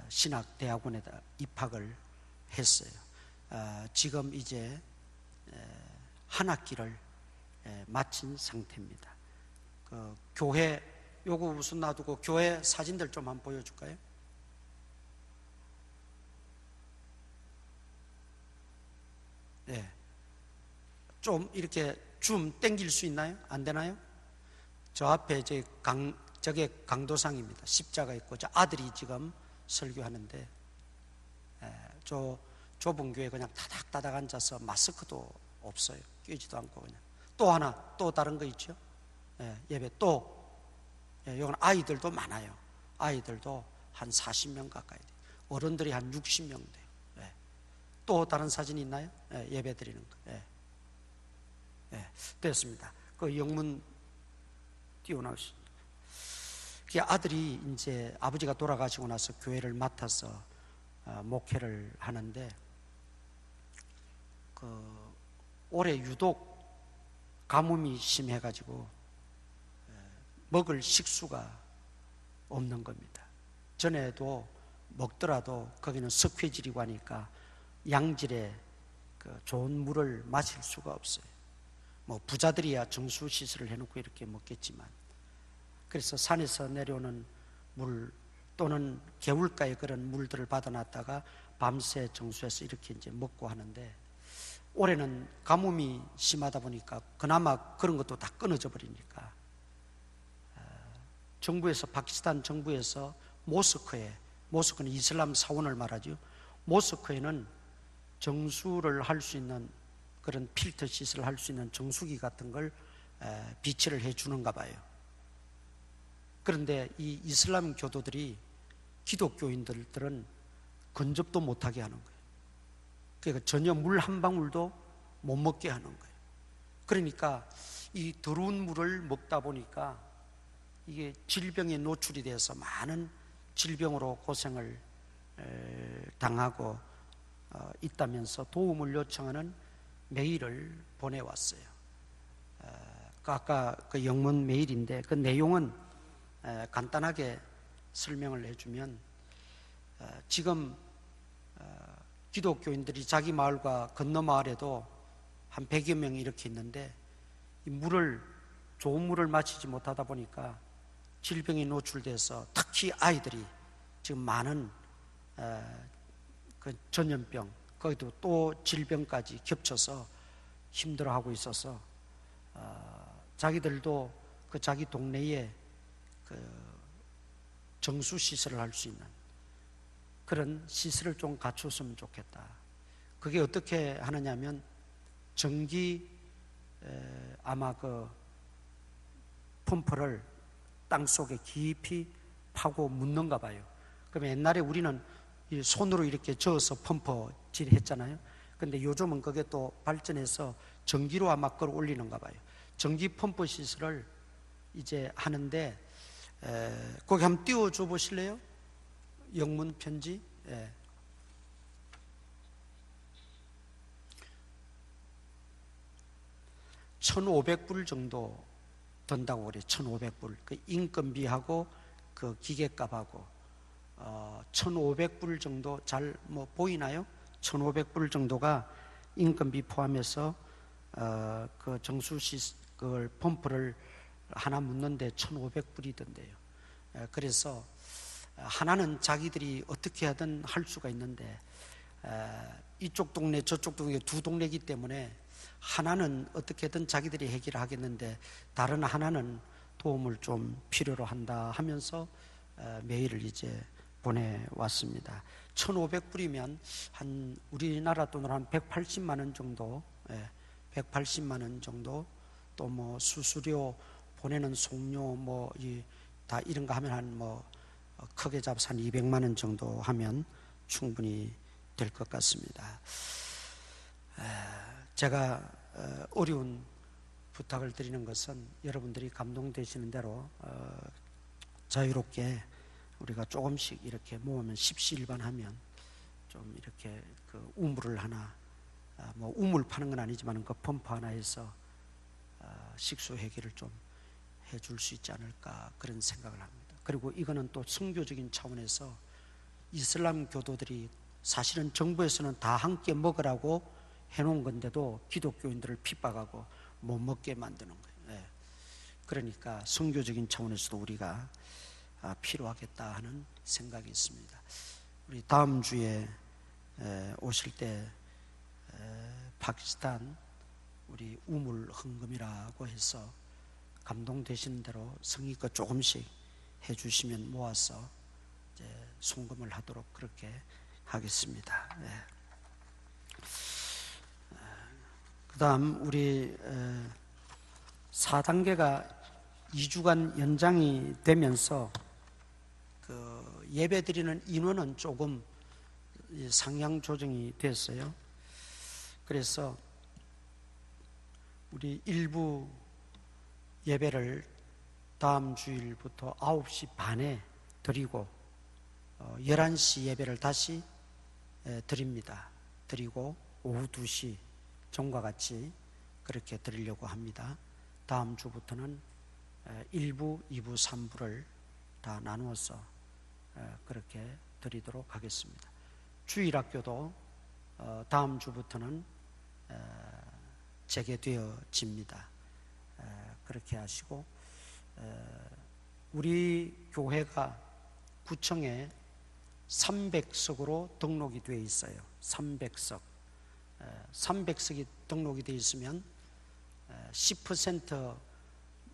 신학대학원에다 입학을 했어요. 지금 이제 한 학기를 마친 상태입니다. 그 교회 요거 우선 놔두고 교회 사진들 좀 한번 보여줄까요? 네. 좀 이렇게 줌 땡길 수 있나요? 안 되나요? 저 앞에 저게 강도상입니다. 십자가 있고 저 아들이 지금 설교하는데 저 좁은 교회 그냥 타닥타닥 앉아서 마스크도 없어요. 끼지도 않고 그냥. 또 하나 또 다른 거 있죠? 예배 또 이건 아이들도 많아요. 아이들도 한 40명 가까이 돼요. 어른들이 한 60명 돼요. 또 다른 사진 있나요? 예배 드리는 거. 됐습니다. 그 영문 띄워나오십니다. 그 아들이 이제 아버지가 돌아가시고 나서 교회를 맡아서 목회를 하는데 올해 유독 가뭄이 심해가지고 먹을 식수가 없는 겁니다. 전에도 먹더라도 거기는 석회질이고 하니까 양질의 좋은 물을 마실 수가 없어요. 부자들이야 정수 시설을 해놓고 이렇게 먹겠지만, 그래서 산에서 내려오는 물 또는 개울가에 그런 물들을 받아놨다가 밤새 정수해서 이렇게 이제 먹고 하는데, 올해는 가뭄이 심하다 보니까 그나마 그런 것도 다 끊어져 버리니까 정부에서, 파키스탄 정부에서 모스크는 이슬람 사원을 말하죠. 모스크에는 정수를 할 수 있는 그런 필터 시설을 할 수 있는 정수기 같은 걸 비치를 해 주는가 봐요. 그런데 이 이슬람 교도들이 기독교인들은 근접도 못하게 하는 거예요. 그러니까 전혀 물 한 방울도 못 먹게 하는 거예요. 그러니까 이 더러운 물을 먹다 보니까 이게 질병에 노출이 돼서 많은 질병으로 고생을 당하고 있다면서 도움을 요청하는 메일을 보내왔어요. 아까 그 영문 메일인데 그 내용은 간단하게 설명을 해주면 지금 기독교인들이 자기 마을과 건너 마을에도 한 100여 명이 이렇게 있는데 이 좋은 물을 마시지 못하다 보니까 질병에 노출돼서 특히 아이들이 지금 많은 그 전염병, 거기도 또 질병까지 겹쳐서 힘들어하고 있어서 자기들도 그 자기 동네에 그 정수 시설을 할 수 있는 그런 시설을 좀 갖췄으면 좋겠다. 그게 어떻게 하느냐면 아마 그 펌프를 땅 속에 깊이 파고 묻는가 봐요. 그럼 옛날에 우리는 손으로 이렇게 저어서 펌프질 했잖아요. 근데 요즘은 그게 또 발전해서 전기로 아마 끌어올리는가 봐요. 전기 펌프 시설을 이제 하는데 거기 한번 띄워줘 보실래요? 영문 편지. 1,500불 정도 든다고 그래요. 1,500불. 그 인건비하고 그 기계값하고 1,500불 정도 잘 보이나요? 1,500불 정도가 인건비 포함해서 그 그걸 펌프를 하나 묻는데 1,500불이던데요. 그래서 하나는 자기들이 어떻게 하든 할 수가 있는데 이쪽 동네 저쪽 동네 두 동네이기 때문에 하나는 어떻게든 자기들이 해결하겠는데 다른 하나는 도움을 좀 필요로 한다 하면서 메일을 이제 보내왔습니다. 1,500불이면 한 우리나라 돈으로 한 180만 원 정도, 180만 원 정도, 또 뭐 수수료 보내는 송료 다 이런 거 하면 한 크게 잡아서 한 200만 원 정도 하면 충분히 될 것 같습니다. 제가 어려운 부탁을 드리는 것은 여러분들이 감동되시는 대로 자유롭게 우리가 조금씩 이렇게 모으면 십시일반하면 좀 이렇게 그 우물을 하나 우물 파는 건 아니지만 그 펌프 하나 해서 식수 해결을 좀 해줄 수 있지 않을까 그런 생각을 합니다. 그리고 이거는 또 선교적인 차원에서 이슬람 교도들이 사실은 정부에서는 다 함께 먹으라고 해놓은 건데도 기독교인들을 핍박하고 못 먹게 만드는 거예요. 그러니까 선교적인 차원에서도 우리가 필요하겠다 하는 생각이 있습니다. 우리 다음 주에 오실 때 파키스탄 우리 우물 헌금이라고 해서 감동되시는 대로 성의껏 조금씩 해주시면 모아서 이제 송금을 하도록 그렇게 하겠습니다. 그 다음 우리 4단계가 2주간 연장이 되면서 그 예배 드리는 인원은 조금 상향 조정이 됐어요. 그래서 우리 일부 예배를 다음 주일부터 9시 반에 드리고 11시 예배를 다시 드립니다. 드리고 오후 2시 전과 같이 그렇게 드리려고 합니다. 다음 주부터는 1부, 2부, 3부를 다 나누어서 그렇게 드리도록 하겠습니다. 주일학교도 다음 주부터는 재개되어집니다. 그렇게 하시고 우리 교회가 구청에 300석으로 등록이 되어 있어요. 300석. 300석이 등록이 되어 있으면 10%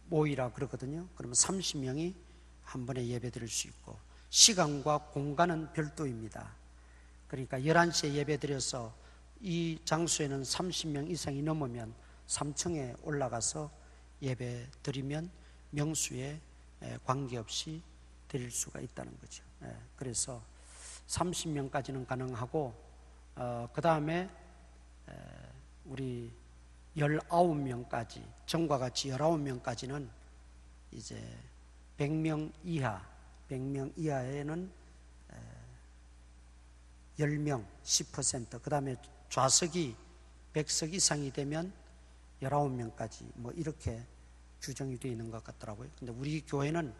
모이라 그러거든요. 그러면 30명이 한 번에 예배 드릴 수 있고 시간과 공간은 별도입니다. 그러니까 11시에 예배 드려서 이 장소에는 30명 이상이 넘으면 3층에 올라가서 예배 드리면 명수에 관계없이 드릴 수가 있다는 거죠. 그래서 30명까지는 가능하고 그 다음에 우리 19명까지 전과 같이 19명까지는 이제 100명 이하에는 10명, 10%, 그 다음에 좌석이 100석 이상이 되면 19명까지 뭐 이렇게 규정이 되어 있는 것 같더라고요. 근데 우리 교회는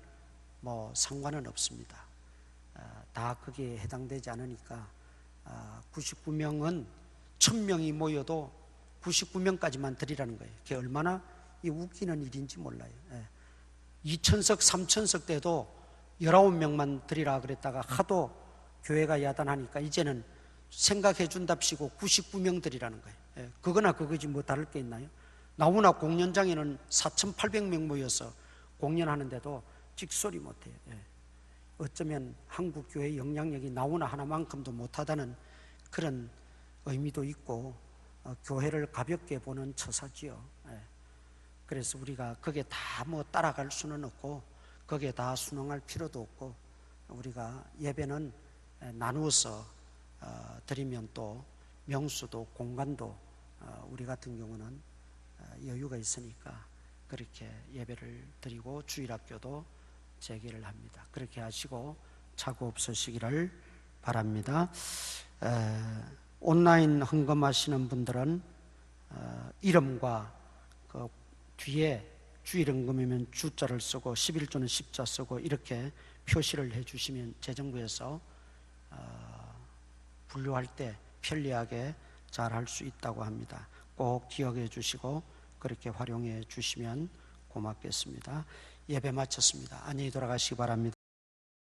뭐 상관은 없습니다. 다 거기에 해당되지 않으니까 99명은 1000명이 모여도 99명까지만 드리라는 거예요. 그게 얼마나 이 웃기는 일인지 몰라요. 2000석, 3000석 때도 19명만 드리라 그랬다가 하도 교회가 야단하니까 이제는 생각해 준답시고 99명 드리라는 거예요. 그거나 그거지 뭐 다를 게 있나요? 나무나 공연장에는 4800명 모여서 공연하는데도 찍소리 못해요. 어쩌면 한국 교회의 영향력이 나무나 하나만큼도 못하다는 그런 의미도 있고 교회를 가볍게 보는 처사지요. 그래서 우리가 거기에 다 뭐 따라갈 수는 없고 거기에 다 순응할 필요도 없고 우리가 예배는 나누어서 드리면 또 명수도 공간도 우리 같은 경우는 여유가 있으니까 그렇게 예배를 드리고 주일학교도 재개를 합니다. 그렇게 하시고 착오 없으시기를 바랍니다. 온라인 헌금하시는 분들은 이름과 그 뒤에 주일헌금이면 주자를 쓰고 11조는 십자 쓰고 이렇게 표시를 해주시면 재정부에서 분류할 때 편리하게 잘 할 수 있다고 합니다. 꼭 기억해 주시고 그렇게 활용해 주시면 고맙겠습니다. 예배 마쳤습니다. 안녕히 돌아가시기 바랍니다.